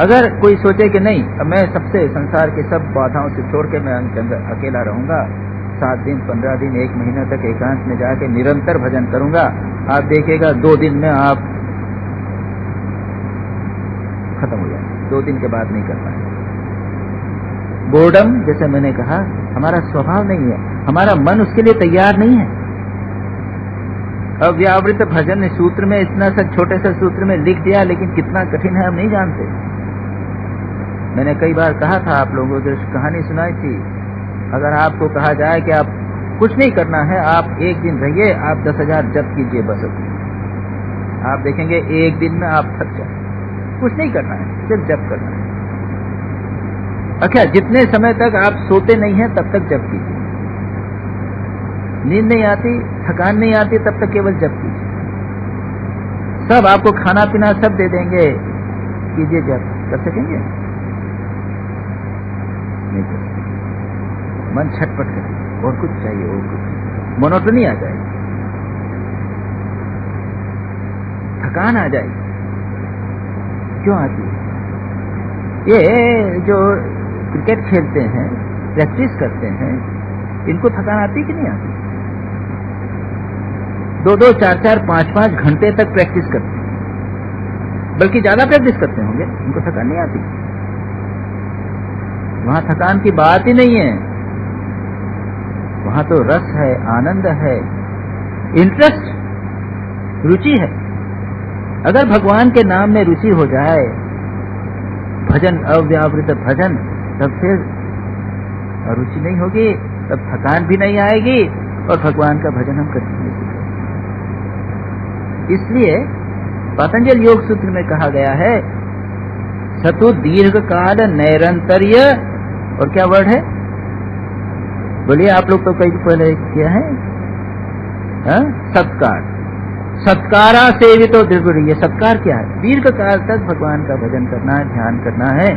अगर कोई सोचे कि नहीं, अब मैं सबसे संसार के सब बाधाओं से छोड़ के मैं अकेला रहूंगा, 7 दिन 15 दिन 1 महीना तक एकांत में जाके निरंतर भजन करूंगा, आप देखिएगा 2 दिन में आप खत्म हो जाएंगे, 2 दिन के बाद नहीं कर पाएंगे। बोर्डम, जैसे मैंने कहा, हमारा स्वभाव नहीं है, हमारा मन उसके लिए तैयार नहीं है। अव्यावृत भजन सूत्र में इतना सा छोटे से सूत्र में लिख दिया, लेकिन कितना कठिन है हम नहीं जानते। मैंने कई बार कहा था, आप लोगों को कहानी सुनाई थी, अगर आपको कहा जाए कि आप कुछ नहीं करना है, आप 1 दिन रहिए, आप 10,000 जप कीजिए बस, आप देखेंगे 1 दिन में आप थक जाए। कुछ नहीं करना है, सिर्फ जप करना है। अच्छा, जितने समय तक आप सोते नहीं हैं तब तक जप कीजिए, नींद नहीं आती, थकान नहीं आती, तब तक केवल जप कीजिए। सब आपको खाना पीना सब दे देंगे, कीजिए जप। कर सकेंगे? नहीं कर सकेंगे। मन छटपट करे, और कुछ चाहिए, और कुछ, मोनोटोनी आ जाएगी, थकान आ जाएगी। क्यों आती है? ये जो क्रिकेट खेलते हैं, प्रैक्टिस करते हैं, इनको थकान आती कि नहीं आती? 2-2, 4-4, 5-5 घंटे तक प्रैक्टिस करते हैं, बल्कि ज्यादा प्रैक्टिस करते होंगे, उनको थकान नहीं आती। वहां थकान की बात ही नहीं है, वहां तो रस है, आनंद है, इंटरेस्ट, रुचि है। अगर भगवान के नाम में रुचि हो जाए, भजन, अव्यावृत भजन, तब फिर रुचि नहीं होगी, तब थकान भी नहीं आएगी और भगवान का भजन हम कर नहीं सकते। इसलिए पतंजल योग सूत्र में कहा गया है, सतु दीर्घ काल नैरंतर्य, और क्या वर्ड है बोलिए, आप लोग तो कई पहले किया है, सत्कार, सत्कारा सेवितो दीर्घ। ये सत्कार क्या है? दीर्घ काल तक भगवान का भजन करना है, ध्यान करना है,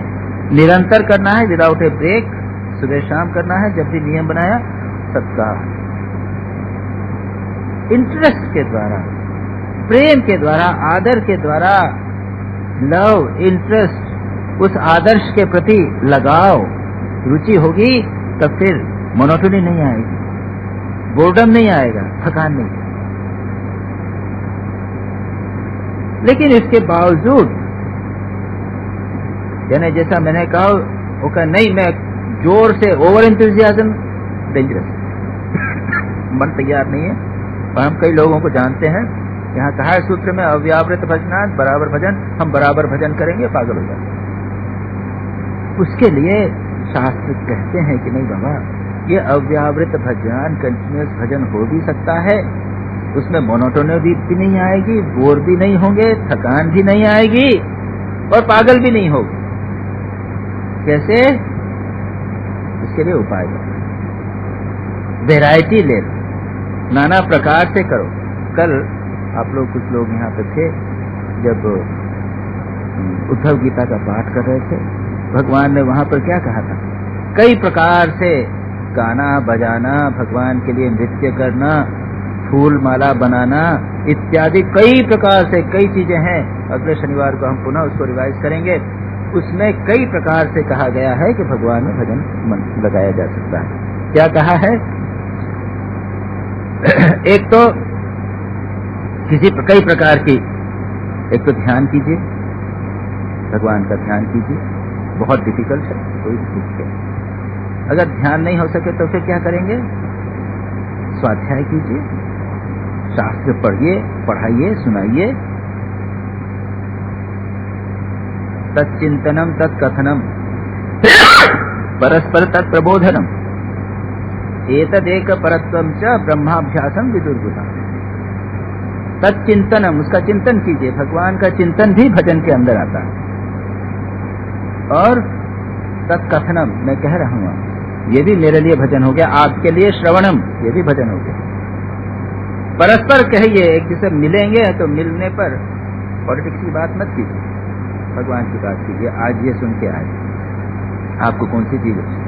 निरंतर करना है, विदाउट ए ब्रेक, सुबह शाम करना है, जब भी नियम बनाया। सत्कार इंटरेस्ट के द्वारा, प्रेम के द्वारा, आदर के द्वारा, लव, इंटरेस्ट, उस आदर्श के प्रति लगाव, रुचि होगी, तब फिर मोनोटोनी नहीं आएगी, बोर्डम नहीं आएगा, थकान नहीं। लेकिन इसके बावजूद, यानी जैसा मैंने कहा, वो कहा नहीं, मैं जोर से, ओवर एंथुसियाज्म डेंजरस, मन तैयार नहीं है। और हम कई लोगों को जानते हैं, यहाँ कहा है सूत्र में, अव्यावृत भजनात् बराबर भजन, हम बराबर भजन करेंगे, पागल हो जाएंगे। उसके लिए शास्त्र कहते हैं कि नहीं बाबा, ये अव्यावृत भजन, कंटिन्यूअस भजन हो भी सकता है, उसमें मोनोटोनी भी नहीं आएगी, बोर भी नहीं होंगे, थकान भी नहीं आएगी और पागल भी नहीं होगी। कैसे? इसके लिए उपाय करो, वैरायटी ले लो, नाना प्रकार से करो। कल आप लोग, कुछ लोग यहाँ पे थे, जब उद्धव गीता का पाठ कर रहे थे, भगवान ने वहां पर क्या कहा था? कई प्रकार से गाना बजाना, भगवान के लिए नृत्य करना, फूल माला बनाना इत्यादि, कई प्रकार से कई चीजें हैं। अगले शनिवार को हम पुनः उसको रिवाइज करेंगे। उसमें कई प्रकार से कहा गया है कि भगवान में भजन मन लगाया जा सकता है। क्या कहा है? एक तो कई प्रकार की, एक तो ध्यान कीजिए, भगवान का ध्यान कीजिए, बहुत डिफिकल्ट है, कोई दुख है। अगर ध्यान नहीं हो सके तो फिर क्या करेंगे? स्वाध्याय कीजिए, शास्त्र पढ़िए, पढ़ाइए, सुनाइए, तच्चिंतनम तत्कथनम परस्पर तत्प्रबोधनम एतदेक परत्वम च ब्रह्माभ्यासम विदुर्बुधा। तत्चिंतनम, उसका चिंतन कीजिए, भगवान का चिंतन भी भजन के अंदर आता है। और तत्कथनम, मैं कह रहा हूं, ये भी मेरे लिए भजन हो गया, आपके लिए श्रवणम, ये भी भजन हो गया। परस्पर कहिए, एक दूसरे मिलेंगे तो मिलने पर पॉलिटिक्स की बात मत कीजिए, भगवान की बात कीजिए। आज ये सुन के आए, आपको कौन सी चीज अच्छी,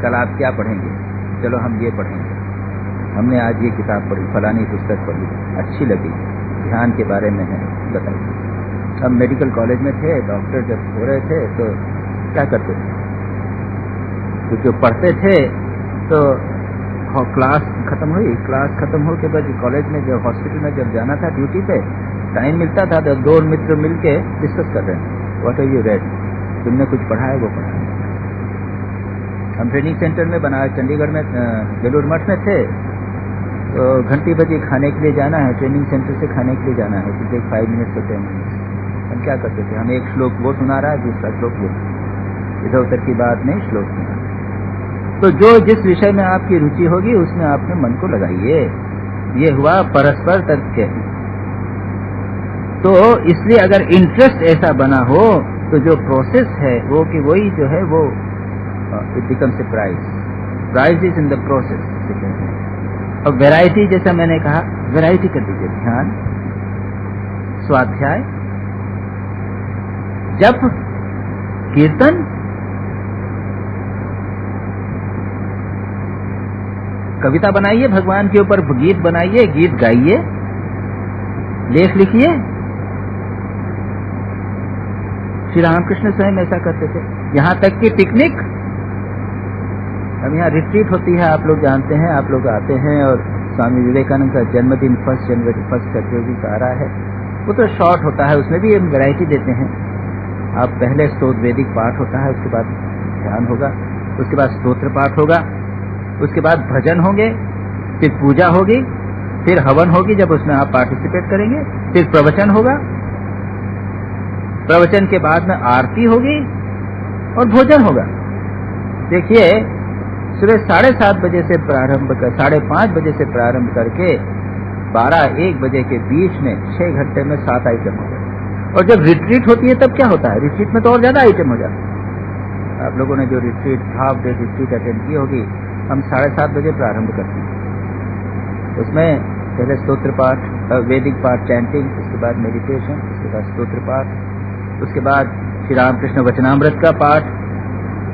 कल आप क्या पढ़ेंगे, चलो हम ये पढ़ेंगे, हमने आज ये किताब पढ़ी, फलानी पुस्तक पढ़ी, अच्छी लगी, ध्यान के बारे में है, बताइए। हम मेडिकल कॉलेज में थे, डॉक्टर जब हो रहे थे तो क्या करते थे? तो जो पढ़ते थे तो क्लास खत्म हुई, क्लास खत्म हो के बाद कॉलेज में, जब हॉस्पिटल में जब जाना था ड्यूटी पे, टाइम मिलता था तो दो मित्र मिलके डिस्कस कर रहे हैं, व्हाट आर यू रेड, तुमने कुछ पढ़ा है? वो पढ़ा है। हम ट्रेनिंग सेंटर में बना, चंडीगढ़ में बेलूर मठ में थे, तो घंटी बजी खाने के लिए जाना है, ट्रेनिंग सेंटर से खाने के लिए जाना है, क्योंकि 5 मिनट से 10 मिनट। हम क्या करते थे, हम एक श्लोक वो सुना रहा है, दूसरा श्लोक वो, इधर उधर की बात नहीं, श्लोक सुना। तो जो जिस विषय में आपकी रुचि होगी उसमें आपने मन को लगाइए। ये हुआ परस्पर तत्व। तो इसलिए अगर इंटरेस्ट ऐसा बना हो तो जो प्रोसेस है वो कि वही जो है वो it becomes a prize, prize is in the process. और वैरायटी, जैसा मैंने कहा, वैरायटी कर दीजिए, ध्यान, स्वाध्याय, जप, कीर्तन, कविता बनाइए भगवान के ऊपर, गीत बनाइए, गीत गाइए, लेख लिखिए। श्री रामकृष्ण स्वयं ऐसा करते थे। यहाँ तक कि पिकनिक, अब यहाँ रिट्रीट होती है, आप लोग जानते हैं, आप लोग आते हैं, और स्वामी विवेकानंद का जन्मदिन 1 जनवरी 1 फरवरी को आ रहा है। वो तो शॉर्ट होता है, उसमें भी हम वैरायटी देते हैं। आप पहले स्तोत्र वैदिक पाठ होता है, उसके बाद ध्यान होगा, उसके बाद स्तोत्र पाठ होगा, उसके बाद भजन होंगे, फिर पूजा होगी, फिर हवन होगी जब उसमें आप पार्टिसिपेट करेंगे, फिर प्रवचन होगा, प्रवचन के बाद में आरती होगी और भोजन होगा। देखिए, सुबह 7:30 बजे से प्रारंभ कर 5:30 बजे से प्रारंभ करके 12-1 बजे के बीच में 6 घंटे में 7 आइटम हो गए। और जब रिट्रीट होती है तब क्या होता है? रिट्रीट में तो और ज्यादा आइटम हो जाता है। आप लोगों ने जो retreat, half day retreat attend की होगी, हम 7:30 बजे प्रारंभ करते हैं। उसमें पहले स्तोत्र पाठ, वैदिक पाठ, चैंटिंग, उसके बाद मेडिटेशन, उसके बाद स्तोत्र पाठ, उसके बाद श्री रामकृष्ण वचनामृत का पाठ,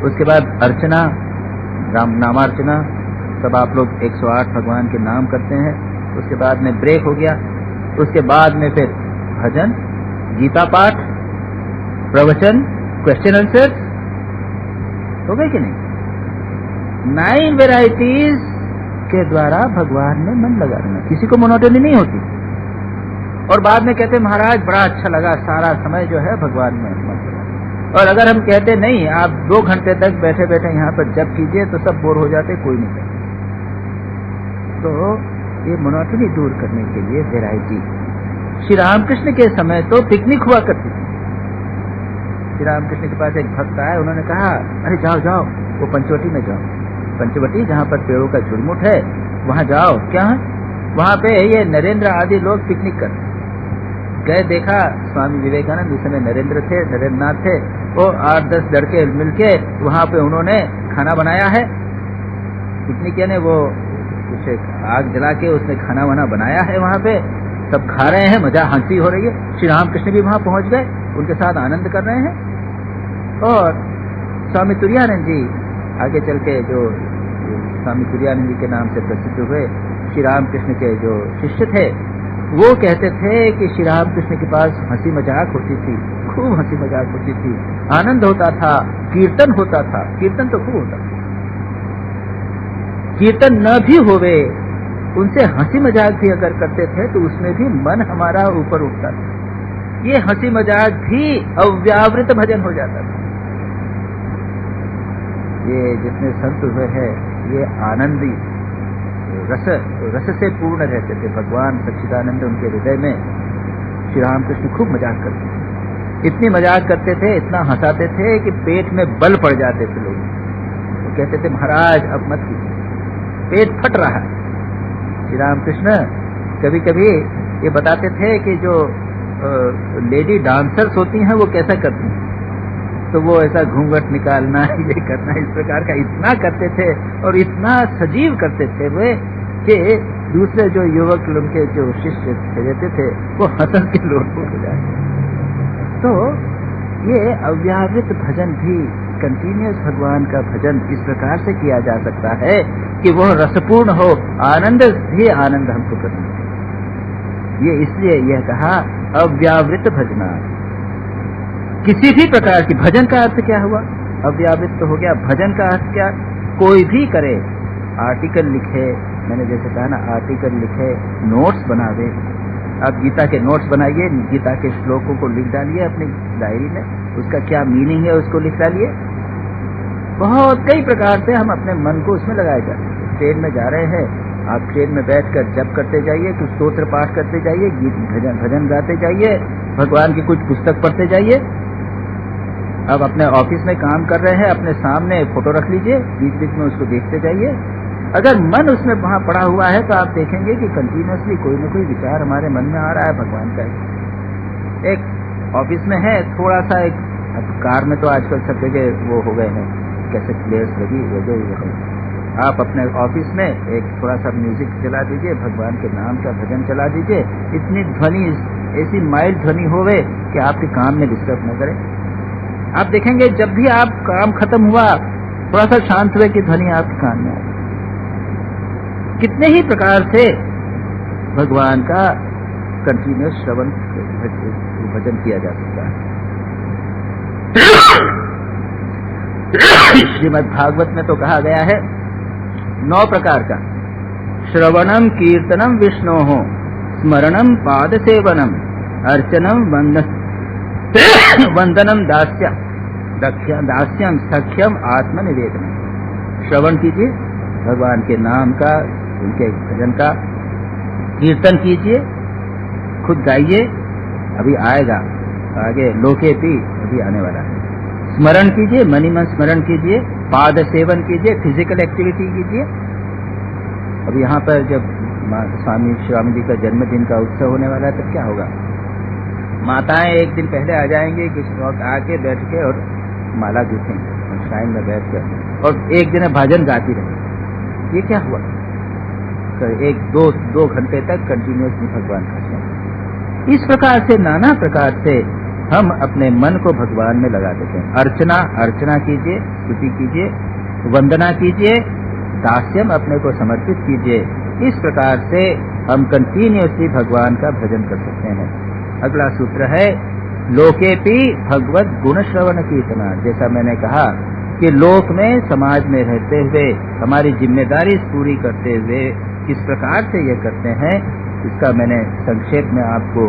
उसके बाद अर्चना, राम नामार्चना, सब आप लोग 108 भगवान के नाम करते हैं। उसके बाद में ब्रेक हो गया, उसके बाद में फिर भजन, गीता पाठ, प्रवचन, क्वेश्चन आंसर, हो गए कि नहीं? 9 वेराइटीज के द्वारा भगवान में मन लगा देना, किसी को मोनोटोनी नहीं होती। और बाद में कहते महाराज बड़ा अच्छा लगा, सारा समय जो है भगवान में मन लगा। और अगर हम कहते नहीं, आप 2 घंटे तक बैठे बैठे यहाँ पर जप कीजिए, तो सब बोर हो जाते, कोई नहीं करता। तो ये मोनोटोनी दूर करने के लिए वैरायटी। श्री रामकृष्ण के समय तो पिकनिक हुआ करती थी। श्री रामकृष्ण के पास एक भक्त आया, उन्होंने कहा, अरे जाओ जाओ, वो पंचवटी में जाओ, पंचवटी जहाँ पर पेड़ों का झुरमुट है, वहाँ जाओ। क्या है वहाँ पे? ये नरेंद्र आदि लोग पिकनिक करते गए। देखा स्वामी विवेकानंद, उस समय नरेंद्र थे, नरेंद्रनाथ थे, वो 8-10 लड़के मिलके वहाँ पे उन्होंने खाना बनाया है। पिकनिक यानी वो कुछ आग जला के उसने खाना वाना बनाया है, वहाँ पे सब खा रहे हैं, मजा हंसी हो रही है। श्री रामकृष्ण भी वहाँ पहुँच गए, उनके साथ आनंद कर रहे हैं। और स्वामी तुरानंद जी आगे चल के, जो स्वामी तुरानंद जी के नाम से प्रसिद्ध हुए, श्री रामकृष्ण के जो शिष्य थे, वो कहते थे कि श्री रामकृष्ण के पास हंसी मजाक होती थी, खूब हंसी मजाक होती थी, आनंद होता था, कीर्तन होता था। कीर्तन तो खूब होता था, कीर्तन न भी होवे, उनसे हंसी मजाक भी अगर करते थे तो उसमें भी मन हमारा ऊपर उठता था। ये हंसी मजाक भी अव्यावृत भजन हो जाता था। ये जितने संत हुए हैं, ये आनंदी रस से पूर्ण रहते थे। भगवान सच्चिदानंद उनके हृदय में। श्री रामकृष्ण खूब मजाक करते थे, इतनी मजाक करते थे, इतना हंसाते थे कि पेट में बल पड़ जाते थे लोग। वो कहते थे महाराज अब मत कीजिए, पेट फट रहा है। श्री रामकृष्ण कभी कभी ये बताते थे कि जो लेडी डांसर्स होती हैं वो कैसा करती हैं, तो वो ऐसा घूंघट निकालना, ये करना, इस प्रकार का इतना करते थे और इतना सजीव करते थे वे कि दूसरे जो युवक उनके जो शिष्य रहते थे वो हंस के लोटपोट हो जाते। तो ये अव्यावृत भजन भी, कंटिन्यूअस भगवान का भजन इस प्रकार से किया जा सकता है कि वह रसपूर्ण हो, आनंद भी आनंद हमको करना। ये इसलिए यह कहा अव्यावृत भजना। किसी भी प्रकार की भजन का अर्थ क्या हुआ? अव्यावृत तो हो गया। भजन का अर्थ क्या? कोई भी करे, आर्टिकल लिखे, मैंने जैसे कहा ना, आर्टिकल लिखे, नोट्स बनावे। आप गीता के नोट्स बनाइए, गीता के श्लोकों को लिख डालिए अपनी डायरी में, उसका क्या मीनिंग है उसको लिख डालिए। बहुत कई प्रकार से हम अपने मन को उसमें लगाए जाते हैं। ट्रेन में जा रहे हैं, आप ट्रेन में बैठकर जप करते जाइए, कुछ स्तोत्र पाठ करते जाइए, गीत भजन गाते जाइए, भगवान की कुछ पुस्तक पढ़ते जाइए। अब अपने ऑफिस में काम कर रहे हैं, अपने सामने फोटो रख लीजिए, बीच बीच में उसको देखते जाइए। अगर मन उसमें वहां पड़ा हुआ है तो आप देखेंगे कि कंटिन्यूअसली कोई न कोई विचार हमारे मन में आ रहा है भगवान का। एक ऑफिस में है, थोड़ा सा एक कार में तो आजकल सब जगह वो हो गए हैं, कैसेट प्लेयर्स लगी हुए। आप अपने ऑफिस में एक थोड़ा सा म्यूजिक चला दीजिए, भगवान के नाम का भजन चला दीजिए। इतनी ध्वनि, ऐसी माइल्ड ध्वनि होवे कि आपके काम में डिस्टर्ब न करे। आप देखेंगे जब भी आप काम खत्म हुआ, थोड़ा सा शांत हुए कि ध्वनि आपके कान में आए। कितने ही प्रकार से भगवान का कंटिन्यूस श्रवण भजन किया जा सकता है। श्रीमद् भागवत में तो कहा गया है 9 प्रकार का, श्रवणम कीर्तनम विष्णोः, स्मरणम पाद सेवनम, अर्चनम वंदनम दास्यम सख्यम आत्मनिवेदनम। श्रवण कीजिए भगवान के नाम का, उनके भजन का, कीर्तन कीजिए, खुद गाइए, अभी आएगा आगे लोकेपी अभी आने वाला है। स्मरण कीजिए, मनी मन स्मरण कीजिए, पाद सेवन कीजिए, फिजिकल एक्टिविटी कीजिए। अब यहाँ पर जब स्वामी श्याम जी का जन्मदिन का उत्सव होने वाला है तब क्या होगा? माताएं एक दिन पहले आ जाएंगे, किसी वक्त आके बैठ के और माला गूंथेंगे श्राइन में बैठ कर, और एक दिन भजन गाती रहेंगे। ये क्या हुआ? तो एक दो घंटे तक कंटिन्यूसली भगवान का स्मरण। इस प्रकार से नाना प्रकार से हम अपने मन को भगवान में लगा देते हैं। अर्चना कीजिए, स्तुति कीजिए, वंदना कीजिए, दास्यम अपने को समर्पित कीजिए। इस प्रकार से हम कंटिन्यूसली भगवान का भजन कर सकते हैं। अगला सूत्र है लोकेपि भगवत गुण श्रवण कीर्तना। जैसा मैंने कहा कि लोक में, समाज में रहते हुए हमारी जिम्मेदारी पूरी करते हुए किस प्रकार से ये करते हैं, इसका मैंने संक्षेप में आपको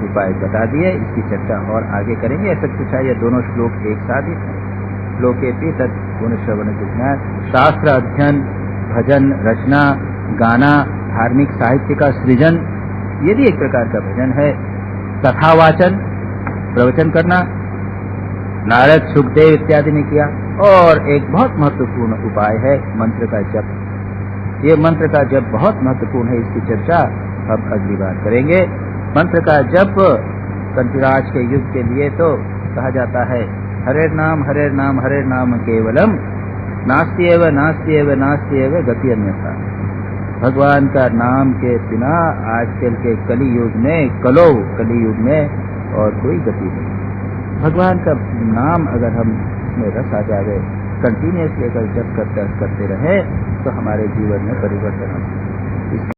उपाय बता दिए। इसकी चर्चा और आगे करेंगे। ऐसा कुछ है, ये दोनों श्लोक एक साथ ही हैं। लोकेपि तत् गुण श्रवण कीर्तना, शास्त्र अध्ययन, भजन रचना, गाना, धार्मिक साहित्य का सृजन, ये भी एक प्रकार का भजन है। कथावाचन, प्रवचन करना, नारद सुखदेव इत्यादि ने किया। और एक बहुत महत्वपूर्ण उपाय है मंत्र का जप। ये मंत्र का जप बहुत महत्वपूर्ण है, इसकी चर्चा हम अगली बार करेंगे। मंत्र का जप कंठराज के युग के लिए तो कहा जाता है हरे नाम केवलम, नास्त्येव गति अन्यथा। भगवान का नाम के बिना आजकल के कली युग में और कोई गति नहीं। भगवान का नाम अगर हम इसमें रस आ जाए, कंटिन्यूसली अगर जप करते रहे तो हमारे जीवन में परिवर्तन आता है।